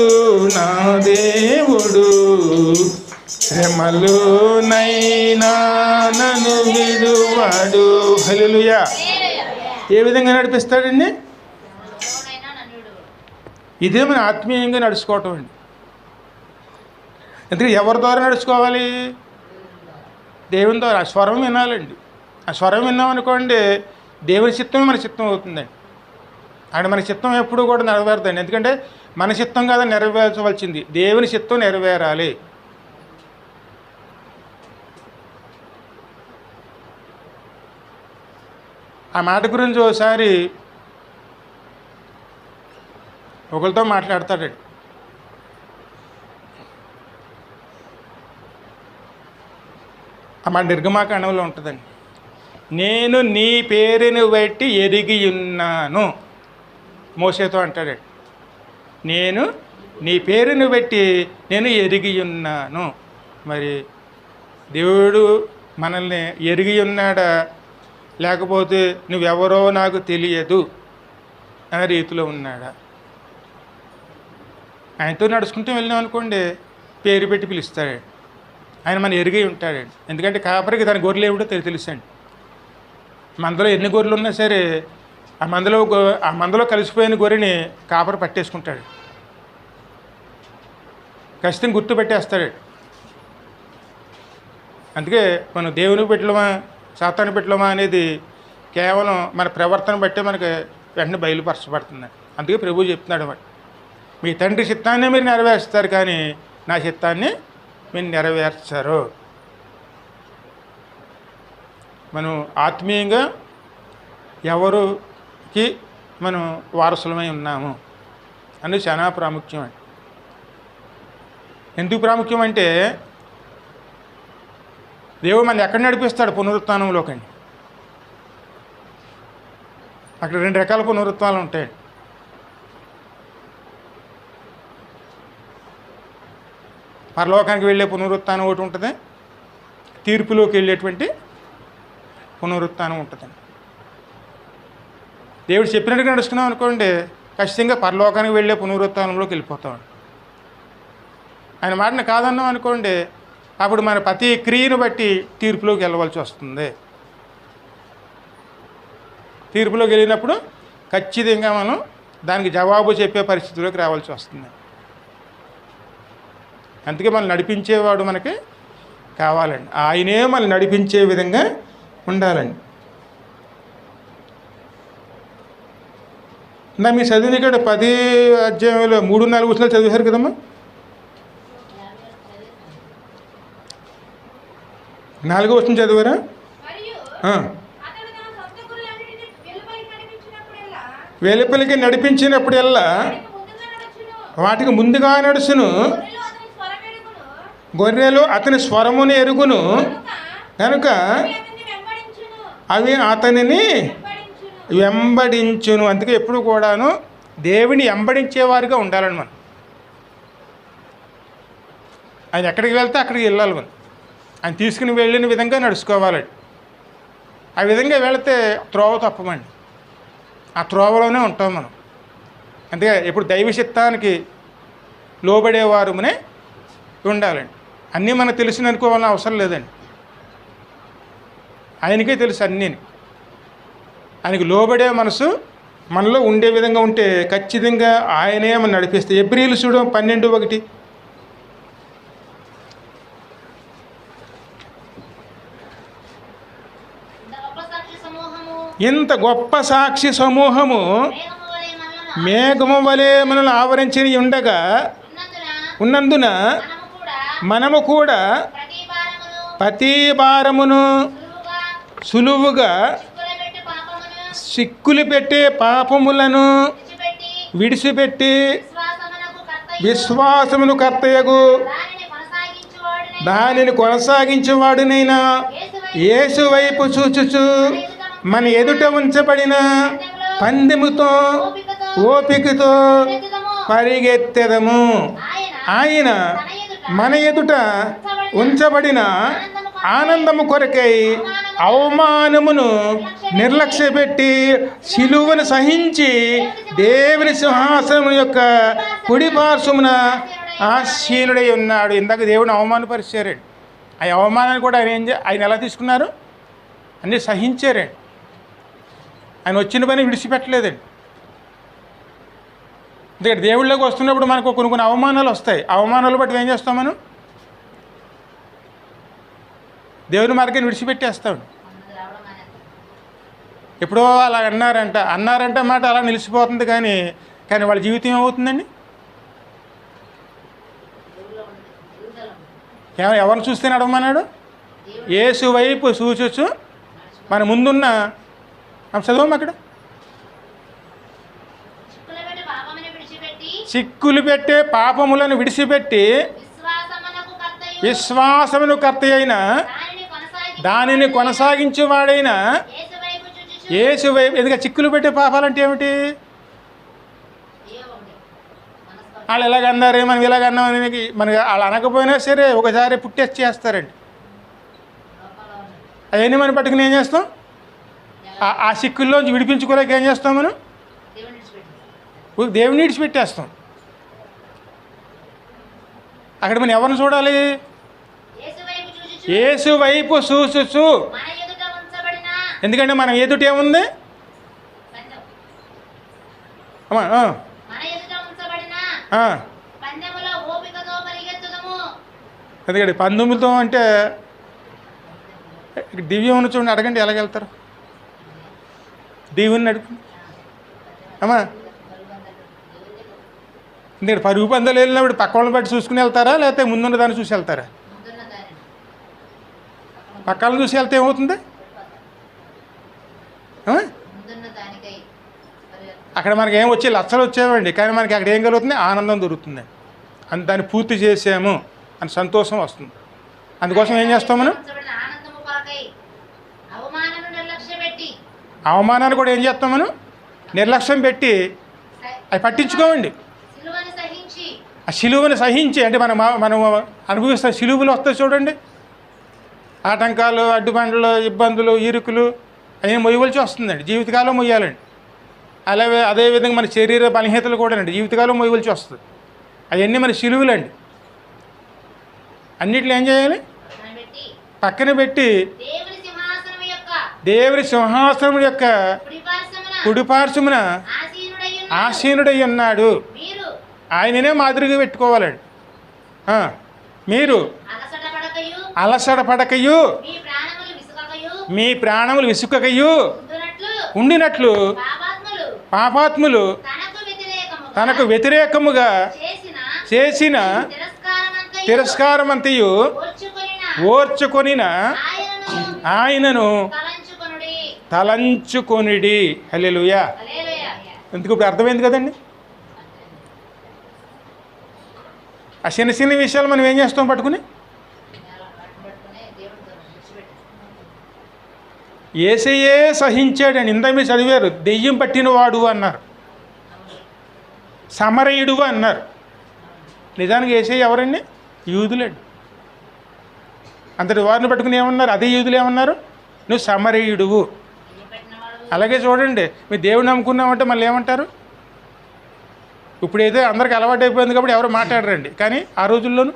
నా దేవుడు శ్రమలోనైనా నన్ను విడువాడు హల్లెలూయా ఏ విధంగా నడిపిస్తాడండి ఇదే మన ఆత్మీయంగా నడుచుకోవటం అండి ఎందుకంటే ఎవరి ద్వారా నడుచుకోవాలి దేవుని ద్వారా ఆ స్వరం వినాలండి ఆ స్వరం విన్నామనుకోండి దేవుని చిత్తమే మన చిత్తం అవుతుందండి అండ్ మన చిత్తం ఎప్పుడు కూడా నెరవేరుదండి ఎందుకంటే మన చిత్తం కాదా నెరవేర్చవలసింది దేవుని చిత్తం నెరవేరాలి ఆ మాట గురించి ఒకసారి ఒకరితో మాట్లాడతాడండి ఆ మాట నిర్గమాకాండంలో ఉంటుందండి నేను నీ పేరును బట్టి ఎరిగి ఉన్నాను మోసేతో అంటాడండి నేను నీ పేరును బట్టి నేను ఎరిగి ఉన్నాను మరి దేవుడు మనల్ని ఎరిగి ఉన్నాడా లేకపోతే నువ్వెవరో నాకు తెలియదు అనే రీతిలో ఉన్నాడా ఆయనతో నడుచుకుంటూ వెళ్ళాం అనుకోండి పేరు పెట్టి పిలుస్తాడు ఆయన మన ఎరిగి ఉంటాడండి ఎందుకంటే కాపరికి దాని గొర్రెలు ఏమిటో తెలుసండి మందలో ఎన్ని గొర్రెలు ఉన్నా సరే ఆ మందలో కలిసిపోయిన గొర్రెని కాపరి పట్టేసుకుంటాడు ఖచ్చితంగా గుర్తు పెట్టేస్తాడు అందుకే మనం దేవుని పెట్టడమా సాతాను పెట్టడమా అనేది కేవలం మన ప్రవర్తన బట్టే మనకి వెంటనే బయలుపరచబడుతుంది అందుకే ప్రభువు చెప్తున్నాడు అన్నమాట మీ తండ్రి చిత్తాన్ని మీరు నెరవేరుస్తారు కానీ నా చిత్తాన్ని మీరు నెరవేర్చారు మనం ఆత్మీయంగా ఎవరికి మనం వారసులమై ఉన్నాము అనేది చాలా ప్రాముఖ్యం అండి ఎందుకు ప్రాముఖ్యం అంటే దేవుడు మన ఎక్కడ నడిపిస్తాడు పునరుత్థానంలోకండి అక్కడ 2 రకాల పునరుత్థానాలు ఉంటాయండి పరలోకానికి వెళ్ళే పునరుత్థానం ఒకటి ఉంటుంది తీర్పులోకి వెళ్ళేటువంటి పునరుత్థానం ఉంటుందండి దేవుడు చెప్పినట్టుగా నడుచుకున్నాం అనుకోండి ఖచ్చితంగా పరలోకానికి వెళ్ళే పునరుత్థానంలోకి వెళ్ళిపోతామండి ఆయన మాటను కాదన్నాం అనుకోండి అప్పుడు మన ప్రతి క్రియను బట్టి తీర్పులోకి వెళ్ళవలసి వస్తుంది తీర్పులోకి వెళ్ళినప్పుడు ఖచ్చితంగా మనం దానికి జవాబు చెప్పే పరిస్థితిలోకి రావాల్సి వస్తుంది అందుకే మనం నడిపించేవాడు మనకి కావాలండి ఆయనే మనం నడిపించే విధంగా ఉండాలండి నా మీ చదివిన ఇక్కడ 10 అధ్యాయంలో 3-4 వచనాలు చదివారు కదమ్మా 4వ వచనం చదివారా వెలుపలికి నడిపించినప్పుడల్లా వాటికి ముందుగా నడుచును గొర్రెలు అతని స్వరమును ఎరుగును కనుక అవి అతనిని వెంబడించును. అందుకే ఎప్పుడు కూడాను దేవుని వెంబడించేవారుగా ఉండాలని మనం. ఆయన ఎక్కడికి వెళ్తే అక్కడికి వెళ్ళాలి మనం. ఆయన తీసుకుని వెళ్ళిన విధంగా నడుచుకోవాలండి. ఆ విధంగా వెళితే త్రోవ తప్పమండి. ఆ త్రోవలోనే ఉంటాం మనం. అందుకే ఇప్పుడు దైవ చిత్తానికి లోబడేవారునే ఉండాలండి. అన్నీ మనకు తెలిసిన అనుకోవాలని అవసరం లేదండి. ఆయనకే తెలుసు అన్నీ. ఆయనకి లోబడే మనసు మనలో ఉండే విధంగా ఉంటే ఖచ్చితంగా ఆయనే మనం నడిపిస్తే. ఎబ్రీలు చూడు 12:1. ఇంత గొప్ప సాక్షి సమూహము మేఘము వలె మనల్ని ఆవరించి ఉండగా ఉన్నందున మనము కూడా ప్రతి భారమును సులువుగా సిక్కులు పెట్టే పాపములను విడిచిపెట్టి విశ్వాసమును కర్తయగు దానిని కొనసాగించేవాడునైనా యేసు వైపు చూచుచు మన ఎదుట ఉంచబడిన పందెముతో ఓపికతో పరిగెత్తెదము. ఆయన మన ఎదుట ఉంచబడిన ఆనందము కొరకై అవమానమును నిర్లక్ష్యపెట్టి శిలువను సహించి దేవుని సింహాసనం యొక్క కుడి పార్శ్వమున ఆసీనుడై ఉన్నాడు. ఇందాక దేవుని అవమానపరిచారండి. ఆ అవమానాన్ని కూడా ఆయన ఎలా తీసుకున్నారు? అన్నీ సహించారండి. ఆయన వచ్చిన పని విడిచిపెట్టలేదండి. ఎందుకంటే దేవుళ్ళకి వస్తున్నప్పుడు మనకు కొన్ని అవమానాలు వస్తాయి. అవమానాలు బట్టి ఏం చేస్తాం మనం? దేవుని మార్గాన్ని విడిచిపెట్టేస్తామండి. ఎప్పుడో అలా అన్నారంట మాట అలా నిలిచిపోతుంది. కానీ వాళ్ళ జీవితం ఏమవుతుందండి? ఎవరిని చూస్తే నడవమన్నాడు? యేసు వైపు చూచొచ్చు మన ముందున్న చదవం అక్కడ. చిక్కులు పెట్టే పాపములను విడిచిపెట్టి విశ్వాసమును కర్త అయిన దానిని కొనసాగించేవాడైన యేసు వైపు. ఎందుకంటే చిక్కులు పెట్టే పాపాలంటే ఏమిటి? వాళ్ళు ఇలాగన్నారు, మనం ఇలాగన్నాం, మనకి వాళ్ళు అనకపోయినా సరే ఒకసారి పుట్టేసి చేస్తారండి. అవన్నీ మనం పట్టుకుని ఏం చేస్తాం? ఆ చిక్కుల్లోంచి విడిపించుకోలేక ఏం చేస్తాం మనం? దేవుని విడిచిపెట్టేస్తాం. అక్కడ మనం ఎవరిని చూడాలి? యేసు వైపు చూచు. ఎందుకంటే మనం ఎదుట ఏముంది? ఎందుకంటే పందెములతో అంటే దివ్యం ఉన్న చూడండి. అడగండి ఎలాగెళ్తారు? దేవుని అడుగు అమ్మా. ఎందుకంటే పరుగు పందాలు వెళ్ళినప్పుడు పక్క వాళ్ళని బట్టి చూసుకుని వెళ్తారా, లేకపోతే ముందున్న దాన్ని చూసి వెళ్తారా? పక్కలను చూసి వెళ్తే ఏమవుతుంది? అక్కడ మనకి ఏం వచ్చి లచ్చలు వచ్చేవండి, కానీ మనకి అక్కడ ఏం కలుగుతుంది? ఆనందం దొరుకుతుంది. దాన్ని పూర్తి చేసాము అని సంతోషం వస్తుంది. అందుకోసం ఏం చేస్తాం మనం? అవమానాన్ని కూడా ఏం చేస్తాం మనం? నిర్లక్ష్యం పెట్టి అవి పట్టించుకోమండి. ఆ శిలువను సహించి అంటే మనం అనుభవిస్తున్న శిలువలు వస్తాయి చూడండి. ఆటంకాలు, అడ్డుబండలు, ఇబ్బందులు, ఇరుకులు అవన్నీ మొయ్యవలసి వస్తుందండి. జీవితకాలం మొయ్యాలండి. అలాగే అదేవిధంగా మన శరీర బలహీనతలు కూడా అండి జీవితకాలం మొయ్యవలసి వస్తుంది. అవన్నీ మన శిలువలండి. అన్నిట్లో ఏం చేయాలి? పక్కన పెట్టి దేవుని సింహాసనం యొక్క కుడిపార్శ్వమున ఆసీనుడై ఉన్నాడు. ఆయననే మాదిరిగా పెట్టుకోవాలండి. మీరు అలసట పడకయు మీ ప్రాణములు విసుకకయు ఉండినట్లు పాపాత్ములు తనకు వ్యతిరేకముగా చేసిన తిరస్కారమంతయు ఓర్చుకొనిన ఆయనను తలంచుకొనిడి. హల్లెలూయా. ఎందుకు ఇప్పుడు అర్థమైంది కదండి? ఆ చిన్న చిన్న విషయాలు మనం ఏం చేస్తాం పట్టుకుని? యేసయ్యే సహించాడని. ఇంత మీరు చదివారు, దెయ్యం పట్టినవాడు అన్నారు, సమరయుడు అన్నారు. నిజానికి యేసయ్య ఎవరండి? యూదులండి. అంతటి వారిని పట్టుకుని ఏమన్నారు? అదే యూదులు ఏమన్నారు? నువ్వు సమరయుడువు. అలాగే చూడండి, మీ దేవుడు నమ్ముకున్నామంటే మళ్ళీ ఏమంటారు? ఇప్పుడైతే అందరికి అలవాటు అయిపోయింది కాబట్టి ఎవరు మాట్లాడరండి, కానీ ఆ రోజుల్లోనూ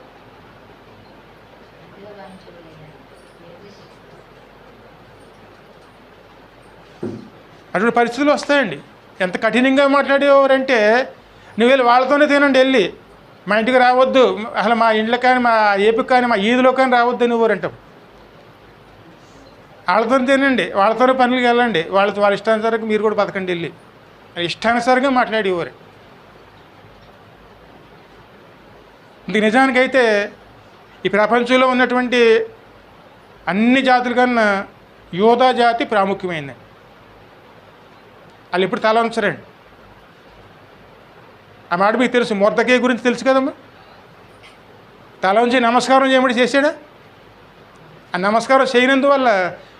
అటువంటి పరిస్థితులు వస్తాయండి. ఎంత కఠినంగా మాట్లాడేవారంటే, నువ్వు వెళ్ళి వాళ్ళతోనే తినండి, వెళ్ళి మా ఇంటికి రావద్దు, అసలు మా ఇంట్లో కానీ మా ఏపికి కానీ మా ఈదులో కానీ రావద్దు అని ఊరంటాం. వాళ్ళతో తినండి, వాళ్ళతోనే పనులకి వెళ్ళండి, వాళ్ళ ఇష్టానుసారంగా మీరు కూడా బతకండి, వెళ్ళి ఇష్టానుసారంగా మాట్లాడేవారు. ఇంక నిజానికైతే ఈ ప్రపంచంలో ఉన్నటువంటి అన్ని జాతుల కన్నా యోధా జాతి ప్రాముఖ్యమైంది. వాళ్ళు ఎప్పుడు తల ఉంచరండి. ఆ మాట మీకు తెలుసు, మొర్దకే గురించి తెలుసు కదమ్మా. తల ఉంచి నమస్కారం చేయమని చేశాడా? ఆ నమస్కారం చేయనందువల్ల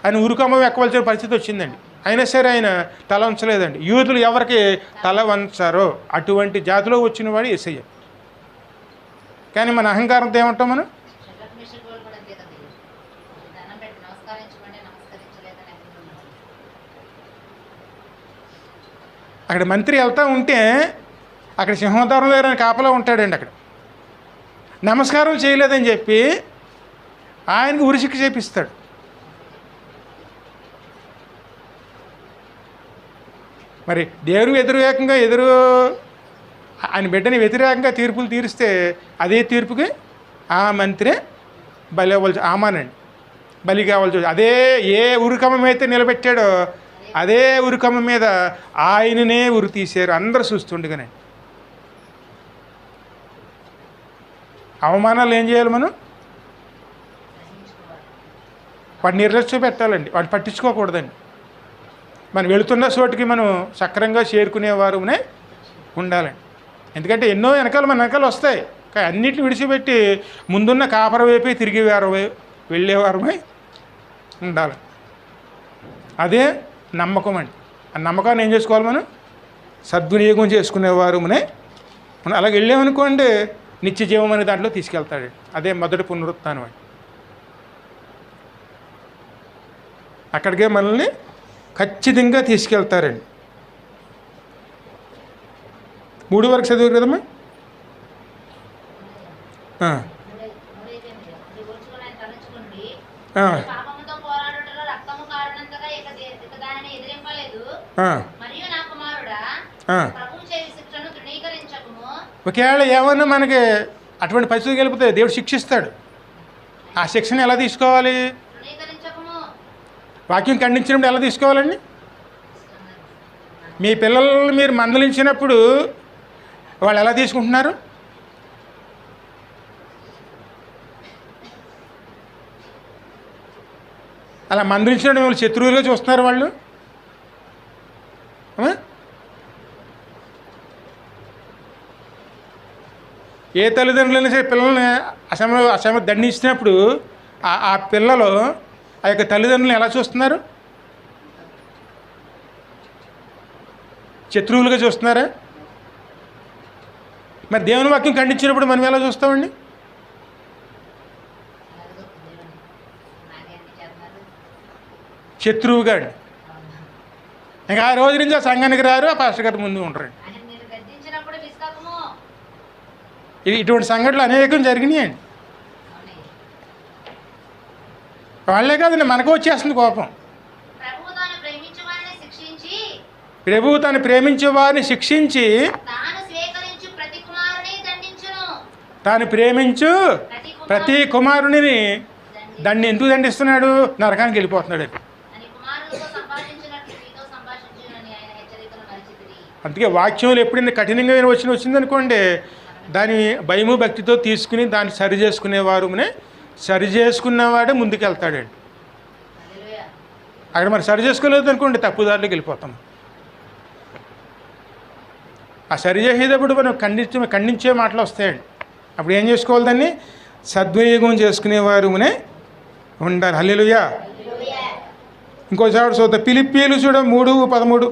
ఆయన ఉరుకమ్మ ఎక్కవలసిన పరిస్థితి వచ్చిందండి. అయినా సరే ఆయన తల ఉంచలేదండి. యూదులు ఎవరికి తల వంచారో అటువంటి జాతిలో వచ్చిన వాడు యేసయ్య. కానీ మన అహంకారంతో ఏమంటాం మనం? అక్కడ మంత్రి వెళ్తూ ఉంటే అక్కడ సింహద్వారం దగ్గర కాపలా ఉంటాడండి. అక్కడ నమస్కారం చేయలేదని చెప్పి ఆయనకు ఉరిశిక్ష చేపిస్తాడు. మరి దేవుని వ్యతిరేకంగా ఆయన బిడ్డని వ్యతిరేకంగా తీర్పులు తీరిస్తే అదే తీర్పుకి ఆ మంత్రే బలి అవ్వాల్సి ఆమానండి బలి కావాల్సి. అదే ఏ ఉరికమ్మ అయితే నిలబెట్టాడో అదే ఉరికమ్మ మీద ఆయననే ఉరి తీశారు అందరూ చూస్తుండగానే. అవమానాలు ఏం చేయాలి మనం? వాడిని నిర్లక్ష్యం పెట్టాలండి, వాడిని పట్టించుకోకూడదండి. మనం వెళుతున్న చోటికి మనం సక్రంగా చేరుకునేవారునే ఉండాలండి. ఎందుకంటే ఎన్నో వెనకాల మన వెనకాల వస్తాయి, కానీ అన్నిటిని విడిచిపెట్టి ముందున్న కాపర వైపే తిరిగేవారమై వెళ్ళేవారమై ఉండాలి. అదే నమ్మకం అండి. ఆ నమ్మకాన్ని ఏం చేసుకోవాలి మనం? సద్వినియోగం చేసుకునేవారునే మనం అలాగే వెళ్ళామనుకోండి, నిత్య జీవం అనే దాంట్లో తీసుకెళ్తాడు. అదే మొదటి పునరుత్థానం అండి. అక్కడికే మనల్ని ఖచ్చితంగా తీసుకెళ్తారండి. 3 వరకు చదివారు కదమ్మా. ఒకవేళ ఏమన్నా మనకి అటువంటి పరిస్థితి గెలిపితే దేవుడు శిక్షిస్తాడు. ఆ శిక్షను ఎలా తీసుకోవాలి? వాక్యం ఖండించినప్పుడు ఎలా తీసుకోవాలండి? మీ పిల్లల్ని మీరు మందలించినప్పుడు వాళ్ళు ఎలా తీసుకుంటున్నారు? అలా మందలించినప్పుడు వాళ్ళు శత్రువులుగా చూస్తున్నారు వాళ్ళు. ఏ తల్లిదండ్రులైనా సరే పిల్లల్ని అసమ దండించినప్పుడు ఆ పిల్లలు ఆ యొక్క తల్లిదండ్రులను ఎలా చూస్తున్నారు? శత్రువులుగా చూస్తున్నారా? మరి దేవుని వాక్యం ఖండించినప్పుడు మనం ఎలా చూస్తామండి? శత్రువుగా అండి. ఇంకా ఆ రోజు నుంచి ఆ సంఘానికి రారు, ఆ పాస్టర్ గారి ముందు ఉంటారండి. ఇటువంటి సంఘటనలు అనేకం జరిగినాయండి. వాళ్ళే కాదండి, మనకు వచ్చేస్తుంది కోపం. ప్రభువు తాను ప్రేమించే వారిని శిక్షించి తాను ప్రేమించు ప్రతి కుమారుని ఎందుకు దండిస్తున్నాడు? నరకానికి వెళ్ళిపోతున్నాడు. అందుకే వాక్యంలో ఎప్పుడైనా కఠినంగా వచ్చిందనుకోండి, దాని భయము భక్తితో తీసుకుని దాన్ని సరి చేసుకునేవారునే సరి చేసుకున్నవాడే ముందుకెళ్తాడండి. అక్కడ మరి సరి చేసుకోలేదు అనుకోండి, తప్పుదారులోకి వెళ్ళిపోతాం. ఆ సరి చేసేటప్పుడు మనం ఖండించే మాటలు వస్తాయండి. అప్పుడు ఏం చేసుకోవాలి? దాన్ని సద్వినియోగం చేసుకునేవారునే ఉండాలి. హల్లెలూయా. ఇంకోసారి చూద్దాం. ఫిలిప్పీలు చూడ 3:13.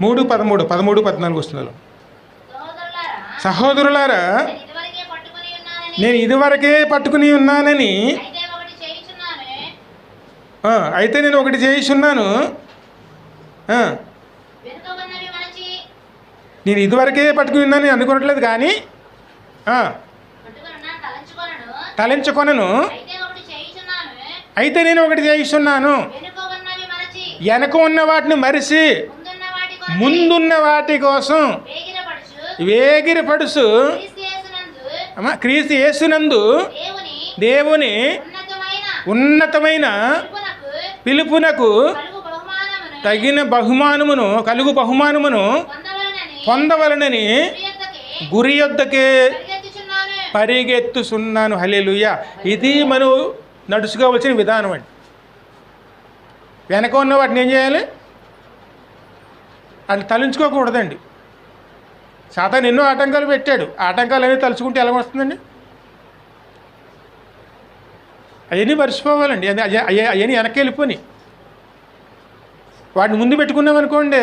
3:13, 13-14 వస్తున్నారు. సహోదరులారా, నేను ఇదివరకే పట్టుకుని ఉన్నానని, అయితే నేను ఒకటి చేయిస్తున్నాను. నేను ఇదివరకే పట్టుకుని ఉన్నానని అనుకోవట్లేదు, కానీ తలంచుకొనను. అయితే నేను ఒకటి చేయిస్తున్నాను, వెనక ఉన్న వాటిని మరిచి ముందున్న వాటి కోసం వేగిరపడుచు క్రీస్తు యేసునందు దేవుని ఉన్నతమైన పిలుపునకు తగిన కలుగు బహుమానమును పొందవలనని గురి యొద్దకే పరిగెత్తుచున్నాను. హల్లెలూయా. ఇది మనం నడుచుకోవలసిన విధానం అండి. వెనక ఉన్న వాటిని ఏం చేయాలి? అది తలుచుకోకూడదండి. సాతాను ఎన్నో ఆటంకాలు పెట్టాడు. ఆటంకాలు అనేవి తలుచుకుంటే ఎలా వస్తుందండి? అవన్నీ మర్చిపోవాలండి. అవన్నీ వెనక్కి వెళ్ళిపోయి వాటిని ముందు పెట్టుకున్నామనుకోండి,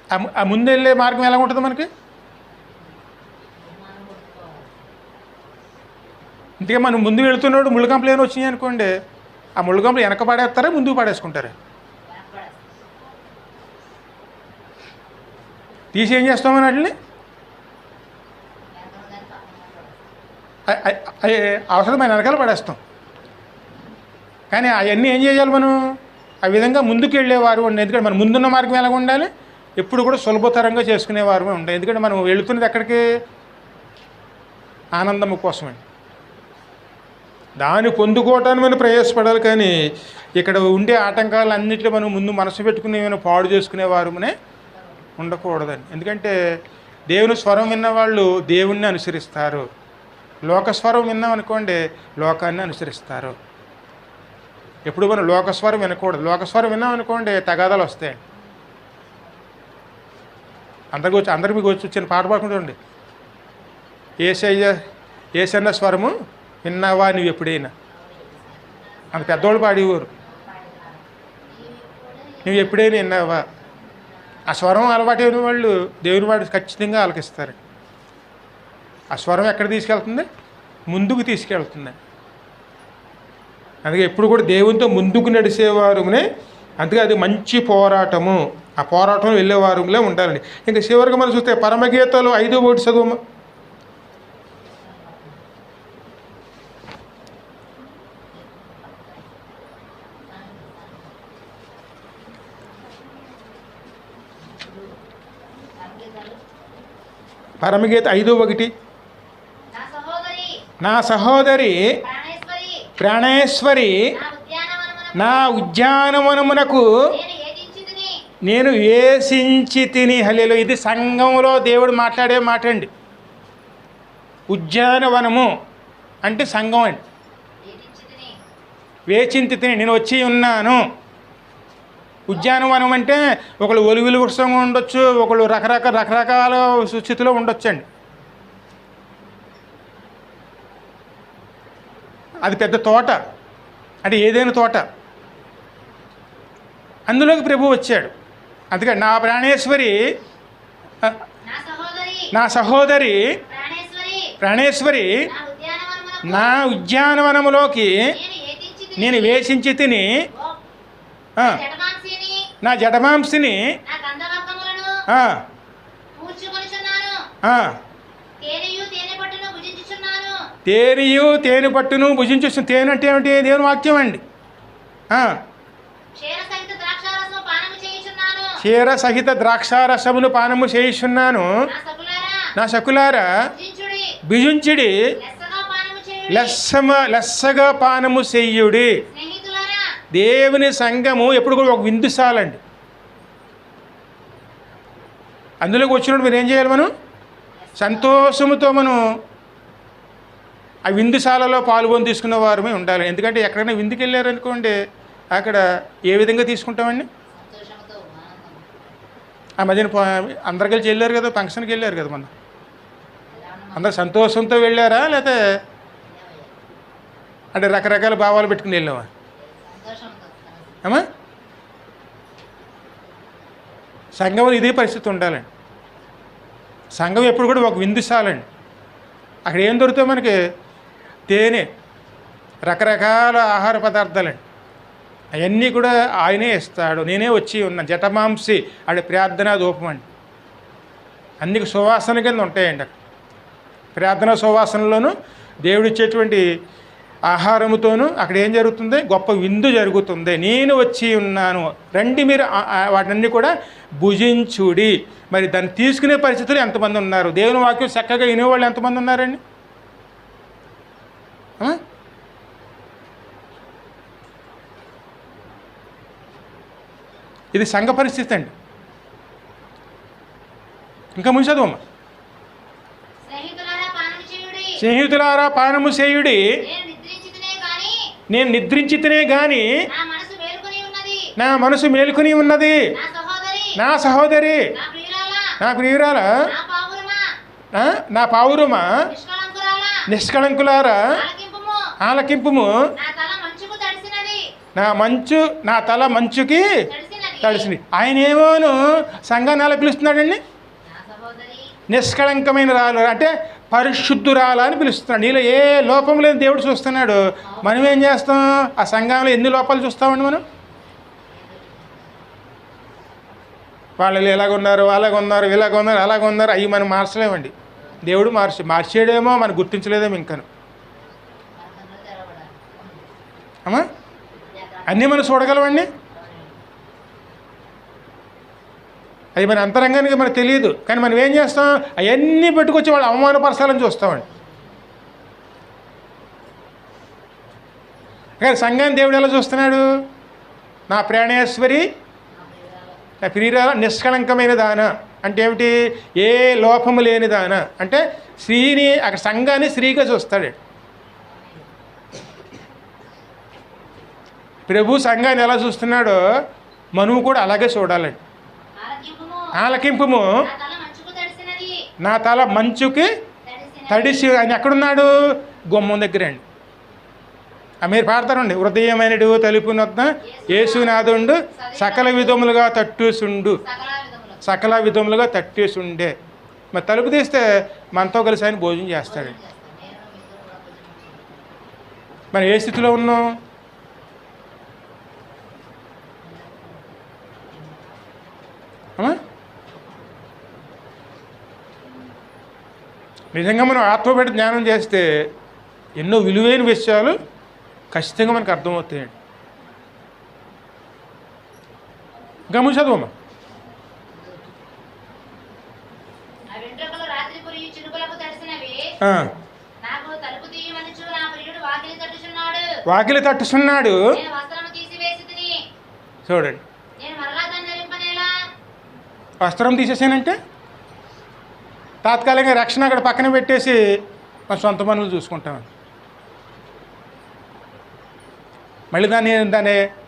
ఆ ముందు వెళ్ళే మార్గం ఎలా ఉంటుంది మనకి? ఇందుకే మనం ముందు వెళుతున్నాడు ముళ్ళకంపలు ఏమైనా వచ్చినాయి అనుకోండి, ఆ ముళ్ళకంపలు వెనక పడేస్తారా ముందుకు పడేసుకుంటారా? తీసి ఏం చేస్తామని వాటిని అవసరమైన వెనకాల పడేస్తాం. కానీ అవన్నీ ఏం చేయాలి మనం? ఆ విధంగా ముందుకు వెళ్ళేవారు ఉండే. ఎందుకంటే మనం ముందున్న మార్గం ఎలా ఉండాలి? ఎప్పుడు కూడా సులభతరంగా చేసుకునేవారు ఉంటాయి. ఎందుకంటే మనం వెళుతున్నది ఎక్కడికి? ఆనందము కోసమండి. దాన్ని పొందుకోవటాన్ని మనం ప్రయాసపడాలి. కానీ ఇక్కడ ఉండే ఆటంకాలు అన్నింటిలో మనం ముందు మనసు పెట్టుకుని ఏమైనా పాడు చేసుకునేవారునే ఉండకూడదండి. ఎందుకంటే దేవుని స్వరం విన్నవాళ్ళు దేవుణ్ణి అనుసరిస్తారు. లోకస్వరం విన్నామనుకోండి లోకాన్ని అనుసరిస్తారు. ఎప్పుడు మనం లోకస్వరం వినకూడదు. లోకస్వరం విన్నామనుకోండి తగాదాలు వస్తాయి. అందరికి మీకు వచ్చి చిన్న పాట పాడుకుంటుండండి. ఏసన్న స్వరము విన్నావా నువ్వు ఎప్పుడైనా? అంత పెద్దవాళ్ళు పాడేవారు. నువ్వు ఎప్పుడైనా విన్నావా? ఆ స్వరం అలవాటైన వాళ్ళు దేవుని వాడు ఖచ్చితంగా ఆలకిస్తారు. ఆ స్వరం ఎక్కడ తీసుకెళ్తుంది? ముందుకు తీసుకెళ్తుంది. అందుకే ఎప్పుడు కూడా దేవునితో ముందుకు నడిచేవారునే. అందుకే అది మంచి పోరాటము. ఆ పోరాటంలో వెళ్ళేవారులే ఉండాలండి. ఇంకా చివరికి మనం చూస్తే పరమగీతాలు 5:1 చదువు. పరమగీత 5:1. నా సహోదరి ప్రాణేశ్వరి, నా ఉద్యానవనమునకు నేను వేసించి తిని. హల్లెలూయా. ఇది సంఘంలో దేవుడు మాట్లాడే మాట అండి. ఉద్యానవనము అంటే సంఘం అండి. వేచించి తిని, నేను వచ్చి ఉన్నాను. ఉద్యానవనం అంటే ఒకళ్ళు ఒలివిలు వృక్షంగా ఉండొచ్చు, ఒకళ్ళు రకరకాల స్థితిలో ఉండొచ్చు అండి. అది పెద్ద తోట అంటే ఏదైనా తోట, అందులోకి ప్రభు వచ్చాడు. అందుకని నా ప్రాణేశ్వరి, నా సహోదరి ప్రాణేశ్వరి, నా ఉద్యానవనములోకి నేను వేసించి తిని, నా జటమాంసిని తేనియు తేనె పట్టును భుజించు. తేనె అంటే ఏమిటి? దేవుని వాక్యం అండి. క్షీర సహిత ద్రాక్షారసమును పానము చేయిస్తున్నాను. నా సకులారా భుజించుడి, లెస్సగా పానము చెయ్యుడి. దేవుని సంఘము ఎప్పుడు కూడా ఒక విందుశాలండి. అందులోకి వచ్చినప్పుడు మీరు ఏం చేయాలి? మనం సంతోషముతో మనం ఆ విందుశాలలో పాల్గొని తీసుకున్న వారమే ఉండాలి. ఎందుకంటే ఎక్కడైనా విందుకి వెళ్ళారనుకోండి, అక్కడ ఏ విధంగా తీసుకుంటామండి? ఆ మధ్యన అందరు కలిసి వెళ్ళారు కదా, ఫంక్షన్కి వెళ్ళారు కదా. అందరు సంతోషంతో వెళ్ళారా, లేకపోతే అంటే రకరకాల భావాలు పెట్టుకుని వెళ్ళావా అమ్మా? సంఘంలో ఇదే పరిస్థితి ఉండాలండి. సంఘం ఎప్పుడు కూడా ఒక విందుశాలండి. అక్కడ ఏం దొరుకుతాయి మనకి? తేనె, రకరకాల ఆహార పదార్థాలండి. అవన్నీ కూడా ఆయనే ఇస్తాడు. నేనే వచ్చి ఉన్న జటమాంసి అది ప్రార్థనా ధూపం అండి. అన్ని సువాసన కింద ఉంటాయండి. అక్కడ ప్రార్థనా సువాసనలోనూ దేవుడిచ్చేటువంటి ఆహారముతోనూ అక్కడ ఏం జరుగుతుంది? గొప్ప విందు జరుగుతుంది. నేను వచ్చి ఉన్నాను, రండి మీరు వాటన్నీ కూడా భుజించుడి. మరి దాన్ని తీసుకునే పరిస్థితులు ఎంతమంది ఉన్నారు? దేవుని వాక్యం చక్కగా వినేవాళ్ళు ఎంతమంది ఉన్నారండి? ఇది సంఘ పరిస్థితి అండి. ఇంకా ముందు చదువమ్మా. స్నేహితులారా పానము చేయుడి, నేను నిద్రించితేనే గాని నా మనసు మేలుకొని ఉన్నది. నా సహోదరి, నా ప్రియురాల, నా పావురమా, నిష్కళంకులారా ఆలకింపుము. నా తల మంచుకి తడిసింది. ఆయన ఏమోను సంఘాన్ని ఎలా పిలుస్తున్నాడండి? నిష్కళంకమైన రాలు అంటే పరిశుద్ధురాలు అని పిలుస్తున్నాడు. నీలో ఏ లోపం లేదు దేవుడు చూస్తున్నాడు. మనం ఏం చేస్తాం? ఆ సంఘంలో ఎన్ని లోపాలు చూస్తామండి మనం? వాళ్ళు ఇలాగున్నారు, అలాగున్నారు, ఇలాగున్నారు, అలాగున్నారు. అవి మనం మార్చలేమండి. దేవుడు మార్చేయడేమో మనం గుర్తించలేదేమో ఇంకను. అమ్మా, అన్నీ మనం చూడగలమండి. అది మన అంతరంగానికి మనకు తెలియదు. కానీ మనం ఏం చేస్తాం? అవన్నీ పెట్టుకొచ్చి వాళ్ళు అవమానపరచాలని చూస్తామండి. కానీ సంఘాన్ని దేవుడు ఎలా చూస్తున్నాడు? నా ప్రాణేశ్వరి, నా ప్రియురాల, నిష్కళంకమైన దాన అంటే ఏమిటి? ఏ లోపము లేని దాన అంటే స్త్రీని, అక్కడ సంఘాన్ని స్త్రీగా చూస్తాడు. ప్రభు సంఘాన్ని ఎలా చూస్తున్నాడో మనము కూడా అలాగే చూడాలండి. ఆలకింపుము, నా తల మంచుకి తడిసి. ఆయన ఎక్కడున్నాడు? గుమ్మం దగ్గర అండి. మీరు పాడతారండి, హృదయమైనడు తలుపు నొద్ద యేసునాథుండు సకల విధములుగా తట్టేసుండు, సకల విధములుగా తట్టేసుండే. మరి తలుపు తీస్తే మనతో కలిసి ఆయన భోజనం చేస్తాడు. మరి ఏ స్థితిలో ఉన్నాం? నిజంగా మనం ఆత్మబెట్టి జ్ఞానం చేస్తే ఎన్నో విలువైన విషయాలు ఖచ్చితంగా మనకు అర్థమవుతాయండి. గమ్ము చదువమ్మా. వాకిలి తట్టుచున్నాడు. చూడండి, వస్త్రం తీసేసానంటే తాత్కాలికంగా రక్షణ అక్కడ పక్కన పెట్టేసి మన సొంత పనులు చూసుకుంటామని. మళ్ళీ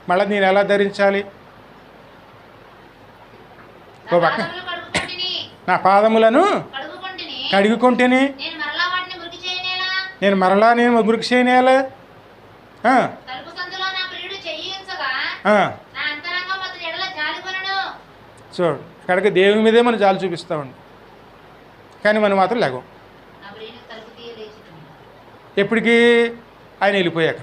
మళ్ళీ నేను ఎలా ధరించాలి? ఓ పక్క నా పాదములను కడుగుకుంటేనే నేను మరలా మురికి చేయనేలా? చూడు, ఇక్కడికి దేవుని మీదే మనం జాలి చూపిస్తామండి. కానీ మనం మాత్రం లేగం. ఎప్పటికీ ఆయన వెళ్ళిపోయాక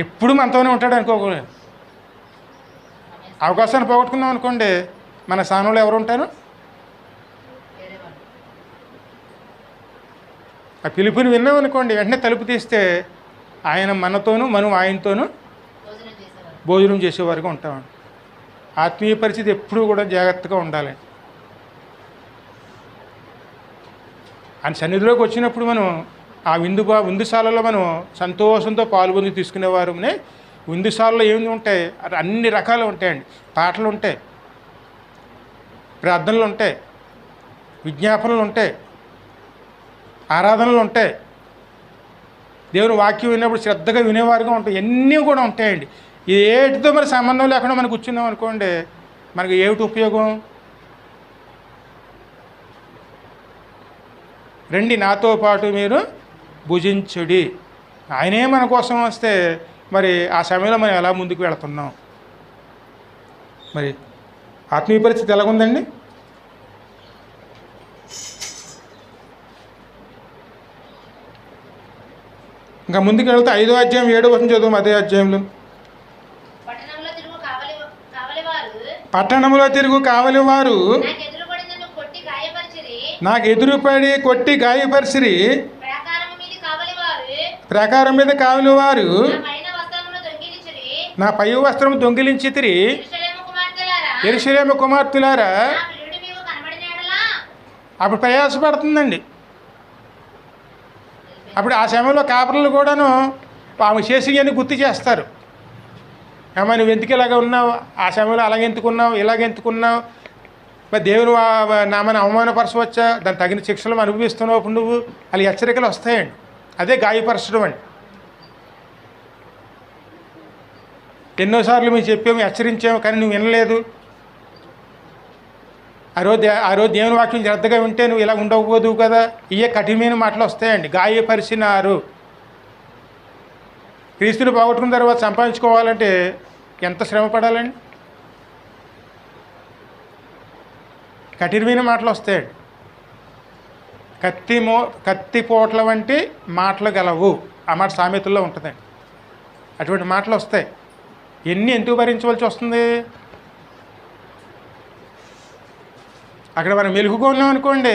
ఎప్పుడు మనతోనే ఉంటాడు అనుకోకూడదు. అవకాశాన్ని పోగొట్టుకున్నాం అనుకోండి, మన స్థానంలో ఎవరు ఉంటారు? ఆ పిలుపుని విన్నాం అనుకోండి, వెంటనే తలుపు తీస్తే ఆయన మనతోనూ మనం ఆయనతోనూ భోజనం చేసేవారుగా ఉంటామండి. ఆత్మీయ పరిస్థితి ఎప్పుడూ కూడా జాగ్రత్తగా ఉండాలి. ఆయన సన్నిధిలోకి వచ్చినప్పుడు మనం ఆ విందుశాలలో మనం సంతోషంతో పాల్గొని తీసుకునేవారునే. విందుశాలలో ఏమి ఉంటాయి? అన్ని రకాలు ఉంటాయండి. పాటలు ఉంటాయి, ప్రార్థనలు ఉంటాయి, విజ్ఞాపనలు ఉంటాయి, ఆరాధనలు ఉంటాయి. దేవుని వాక్యం విన్నప్పుడు శ్రద్ధగా వినేవారుగా ఉంటాయి. అన్నీ కూడా ఉంటాయండి. ఇది ఏటితో మరి సంబంధం లేకుండా మనం కూర్చున్నాం అనుకోండి, మనకి ఏమిటి ఉపయోగం? రండి నాతో పాటు మీరు భుజించుడి. ఆయనే మన కోసం వస్తే మరి ఆ సమయంలో మనం ఎలా ముందుకు వెళుతున్నాం? మరి ఆత్మీయ పరిస్థితి ఎలాగుందండి? ఇంకా ముందుకు వెళ్తే 5వ అధ్యాయం 7వ వచనం చదువు. అదే అధ్యాయంలో పట్టణంలో తిరుగు కావలి వారు నాకు ఎదురుపడి కొట్టి గాయపరిచిరి. ప్రాకారం మీద కావలి వారు నా పై వస్త్రం దొంగిలించితిరి. యెరూషలేము కుమార్తెలారా, అప్పుడు ప్రయాసపడుతుందండి. అప్పుడు ఆ సమయంలో కాపరులు కూడాను ఆమె చేసివన్నీ గుర్తు చేస్తారు. అమ్మ నువ్వు ఎందుకు ఇలాగ ఉన్నావు, ఆ సమయంలో అలాగెందుకున్నావు, ఇలాగెందుకున్నావు, మరి దేవుని నామని అవమానపరచవచ్చా, దానికి తగిన శిక్షలు అనుభవిస్తున్నావు అప్పుడు నువ్వు, అలా హెచ్చరికలు వస్తాయండి. అదే గాయపరచడం అండి. ఎన్నోసార్లు మేము చెప్పాము, హెచ్చరించాము, కానీ నువ్వు వినలేదు. ఆ రోజు దేవుని వాక్యం శ్రద్ధగా వింటే నువ్వు ఇలా ఉండకపోదు కదా. ఇవే కఠినమైన మాటలు వస్తాయండి. గాయపరిచినారు. క్రీస్తుని పోగొట్టుకున్న తర్వాత సంపాదించుకోవాలంటే ఎంత శ్రమ పడాలండి? కఠినమైన మాటలు వస్తాయండి. కత్తిపోట్ల వంటి మాటలు గలవు, ఆ మాట సామెతల్లో ఉంటుందండి. అటువంటి మాటలు వస్తాయి. ఎందుకు భరించవలసి వస్తుంది? అక్కడ మనం మెలుకుగా ఉన్నాం అనుకోండి,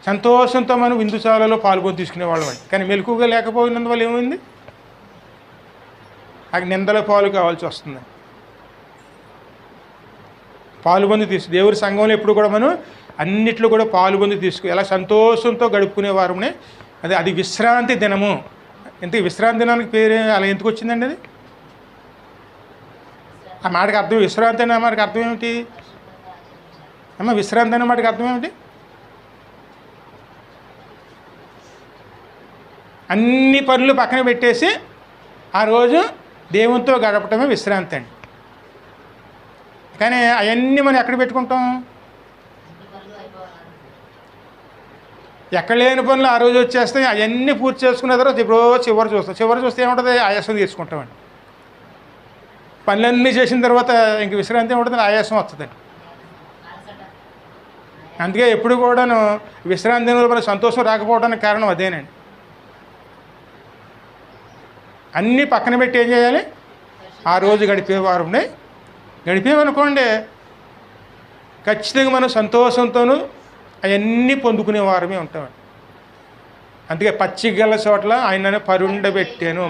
సంతోషంతో మనం విందుశాలలో పాల్గొని తీసుకునేవాళ్ళం అండి. కానీ మెలుకుగా లేకపోయినందువల్ల ఏమైంది? అక్కడ నిందల పాలు కావాల్సి వస్తుంది. పాలుబంది దేవుడి సంఘంలో ఎప్పుడు కూడా మనం అన్నిట్లో కూడా పాలుబంది ఎలా సంతోషంతో గడుపుకునేవారమే. అది విశ్రాంతి దినము. ఇంతకీ విశ్రాంతి దినానికి పేరు అలా ఎందుకు వచ్చిందండి? అది ఆ మాటకి అర్థం, విశ్రాంతి అనే మాటకి అర్థం ఏమిటి అమ్మ? విశ్రాంతి అనే మాటకి అర్థం ఏమిటి? అన్ని పనులు పక్కన పెట్టేసి ఆ రోజు దేవునితో గడపటమే విశ్రాంతి అండి. కానీ అవన్నీ మనం ఎక్కడ పెట్టుకుంటాం? ఎక్కడ లేని పనులు ఆ రోజు వచ్చేస్తాయి. అవన్నీ పూర్తి చేసుకున్న తర్వాత చివరి చూస్తే ఏముంటుంది? ఆయాసం తీసుకుంటామండి. పనులన్నీ చేసిన తర్వాత ఇంక విశ్రాంతి ఏముంటుంది? ఆయాసం వస్తుందండి. అందుకే ఎప్పుడు కూడాను విశ్రాంతి దినంలో మన సంతోషం రాకపోవడానికి కారణం అదేనండి. అన్నీ పక్కన పెట్టి ఏం చేయాలి? ఆ రోజు గడిపేమనుకోండి, ఖచ్చితంగా మనం సంతోషంతోనూ అవన్నీ పొందుకునేవారమే ఉంటామండి. అందుకే పచ్చిగల చోట్ల ఆయనను పరుండబెట్టాను.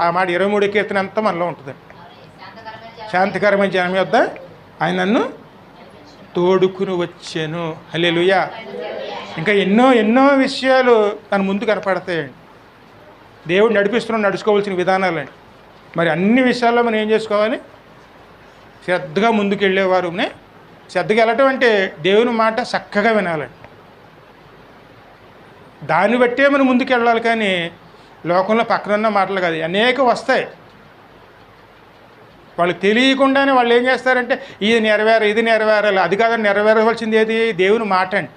ఆ మాట 23వ కీర్తన అంతా మనలో ఉంటుందండి. శాంతికరమైన జనం యొద్ద ఆయన నన్ను తోడుకుని వచ్చాను. హల్లెలూయా. ఇంకా ఎన్నో విషయాలు తన ముందు కనపడతాయండి. దేవుడు నడుచుకోవాల్సిన విధానాలండి. మరి అన్ని విషయాల్లో మనం ఏం చేసుకోవాలి? శ్రద్ధగా ముందుకు వెళ్ళేవారునే. శ్రద్ధగా వెళ్ళటం అంటే దేవుని మాట చక్కగా వినాలండి. దాన్ని బట్టే మనం ముందుకు వెళ్ళాలి. కానీ లోకంలో పక్కనున్న మాటలు కాదు, అనేక వస్తాయి. వాళ్ళు తెలియకుండానే వాళ్ళు ఏం చేస్తారంటే ఇది నెరవేరాలి. అది కాదని నెరవేరవలసింది ఏది? దేవుని మాట అండి.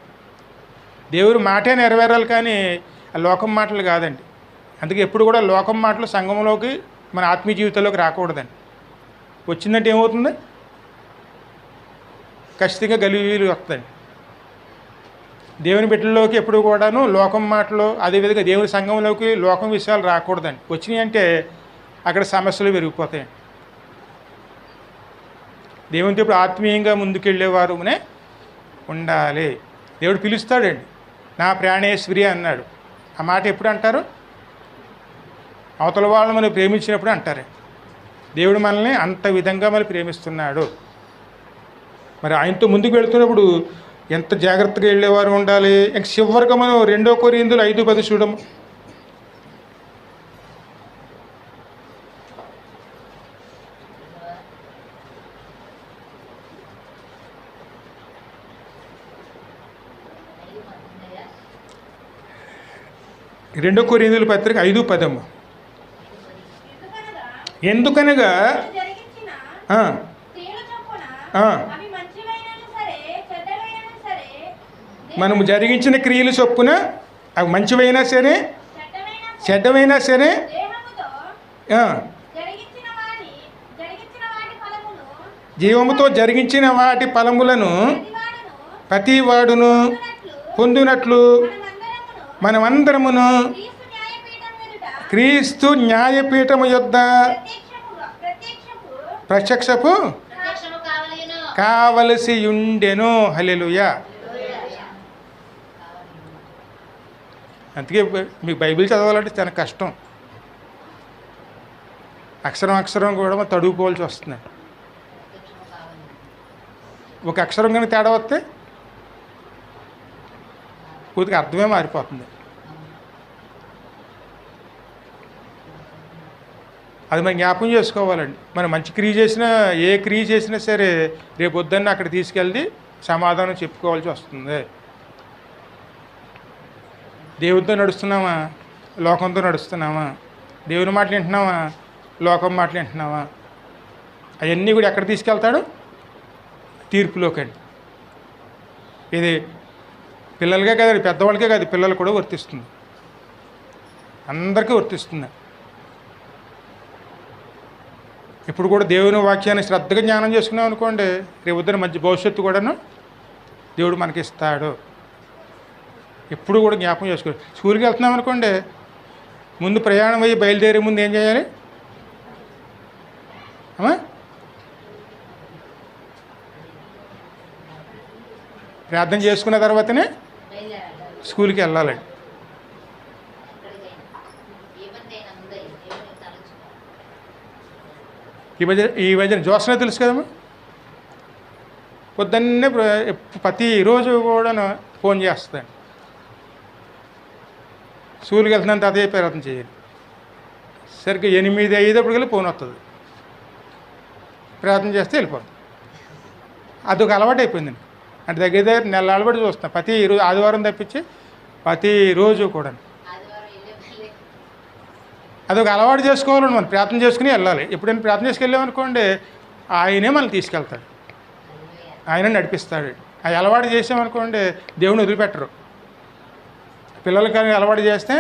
దేవుని మాటే నెరవేరాలి, కానీ లోకం మాటలు కాదండి. అందుకే ఎప్పుడు కూడా లోకం మాటలు సంఘంలోకి, మన ఆత్మీయ జీవితంలోకి రాకూడదండి. వచ్చిందంటే ఏమవుతుంది? ఖచ్చితంగా గలిబీలు వస్తాయండి. దేవుని బిడ్డల్లోకి ఎప్పుడు కూడాను లోకం మాటలు, అదేవిధంగా దేవుని సంఘంలోకి లోకం విషయాలు రాకూడదండి. వచ్చినాయి అంటే అక్కడ సమస్యలు పెరిగిపోతాయండి. దేవునితో ఇప్పుడు ఆత్మీయంగా ముందుకెళ్ళేవారునే ఉండాలి. దేవుడు పిలుస్తాడండి. నా ప్రాణేశ్వరి అన్నాడు. ఆ మాట ఎప్పుడు అంటారు? అవతల వాళ్ళు మనం ప్రేమించినప్పుడు అంటారు. దేవుడు మనల్ని అంత విధంగా మనం ప్రేమిస్తున్నాడు. మరి ఆయనతో ముందుకు వెళుతున్నప్పుడు ఎంత జాగ్రత్తగా వెళ్ళేవారు ఉండాలి. ఇంక చివరిగా మనం 2 కొరింథీయులు 5:10 చూడము. రెండో కొరింథీయుల పత్రిక 5:10. ఎందుకనగా మనము జరిగించిన క్రియలు చొప్పున అవి మంచివైనా సరే చెడ్డమైనా సరే జీవముతో జరిగించిన వాటి ఫలములను ప్రతివాడును పొందినట్లు మనమందరమును క్రీస్తు న్యాయపీఠము యొద్ద ప్రత్యక్షపు కావలసి ఉండెను. హల్లెలూయా. అందుకే మీకు బైబిల్ చదవాలంటే చాలా కష్టం. అక్షరం అక్షరం కూడా తడుపుకోవాల్సి వస్తుంది. ఒక అక్షరం కానీ తేడా వస్తే కొద్దిగా అర్థమే మారిపోతుంది. అది మనం జ్ఞాపకం చేసుకోవాలండి. మనం మంచి క్రియ చేసినా ఏ క్రియ చేసినా సరే రేపు పొద్దున్న అక్కడ తీసుకెళ్ళి సమాధానం చెప్పుకోవాల్సి వస్తుంది. దేవుడితో నడుస్తున్నామా, లోకంతో నడుస్తున్నామా, దేవుని మాటలు వింటున్నామా, లోకం మాటలు వింటున్నామా, అవన్నీ కూడా ఎక్కడ తీసుకెళ్తాడు? తీర్పులోకండి. ఇది పిల్లలకే కాదు, పెద్దవాళ్ళకే కాదు, పిల్లలు కూడా వర్తిస్తుంది, అందరికీ వర్తిస్తుంది. ఇప్పుడు కూడా దేవుని వాక్యాన్ని శ్రద్ధగా జ్ఞానం చేసుకున్నాం అనుకోండి, రేపు పొద్దున మంచి భవిష్యత్తు కూడాను దేవుడు మనకి ఇస్తాడు. ఎప్పుడు కూడా జ్ఞాపకం చేసుకోవాలి. స్కూల్కి వెళ్తున్నాం అనుకోండి, ముందు ప్రయాణం అయ్యి బయలుదేరే ముందు ఏం చేయాలి? ప్రార్థన చేసుకున్న తర్వాతనే స్కూల్కి వెళ్ళాలండి. ఈ మధ్యన జోస్నే తెలుసు కదమ్మా, పొద్దున్నే ప్రతిరోజు కూడా ఫోన్ చేస్తాను. స్కూల్కి వెళ్తున్నాను తాతయ్య ప్రార్థన చేయాలి. సరిగ్గా 8 అయ్యేటప్పటికెళ్ళి ఫోన్ వస్తుంది, ప్రార్థన చేస్తే వెళ్ళిపోతుంది. అదొక అలవాటు అయిపోయిందండి. అంటే దగ్గర నెల అలవాటు చూస్తాను. ప్రతిరోజు ఆదివారం తప్పించి ప్రతిరోజు కూడా అదొక అలవాటు చేసుకోవాలండి. మనం ప్రార్థన చేసుకుని వెళ్ళాలి. ఎప్పుడైనా ప్రార్థన చేసుకెళ్ళామనుకోండి, ఆయనే మనల్ని తీసుకెళ్తాడు, ఆయన నడిపిస్తాడు. అది అలవాటు చేసామనుకోండి దేవుని వదిలిపెట్టరు. పిల్లలకి అలవాటు చేస్తే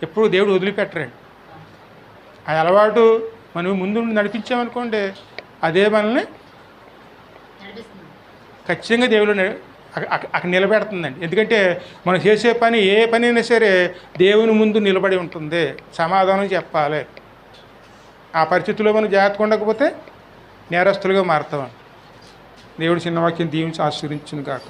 ఎప్పుడు దేవుడు వదిలిపెట్టరండి. ఆ అలవాటు మనం ముందు నడిపించామనుకోండి, అదే మనల్ని ఖచ్చితంగా దేవుడు అక్కడ నిలబెడుతుందండి. ఎందుకంటే మనం చేసే పని ఏ పని అయినా సరే దేవుని ముందు నిలబడి ఉంటుంది, సమాధానం చెప్పాలి. ఆ పరిస్థితుల్లో మనం జాగ్రత్తగా ఉండకపోతే నేరస్తులుగా మారుతామని దేవుడు చిన్న వాక్యం దీవించి ఆశీర్వదించును గాక.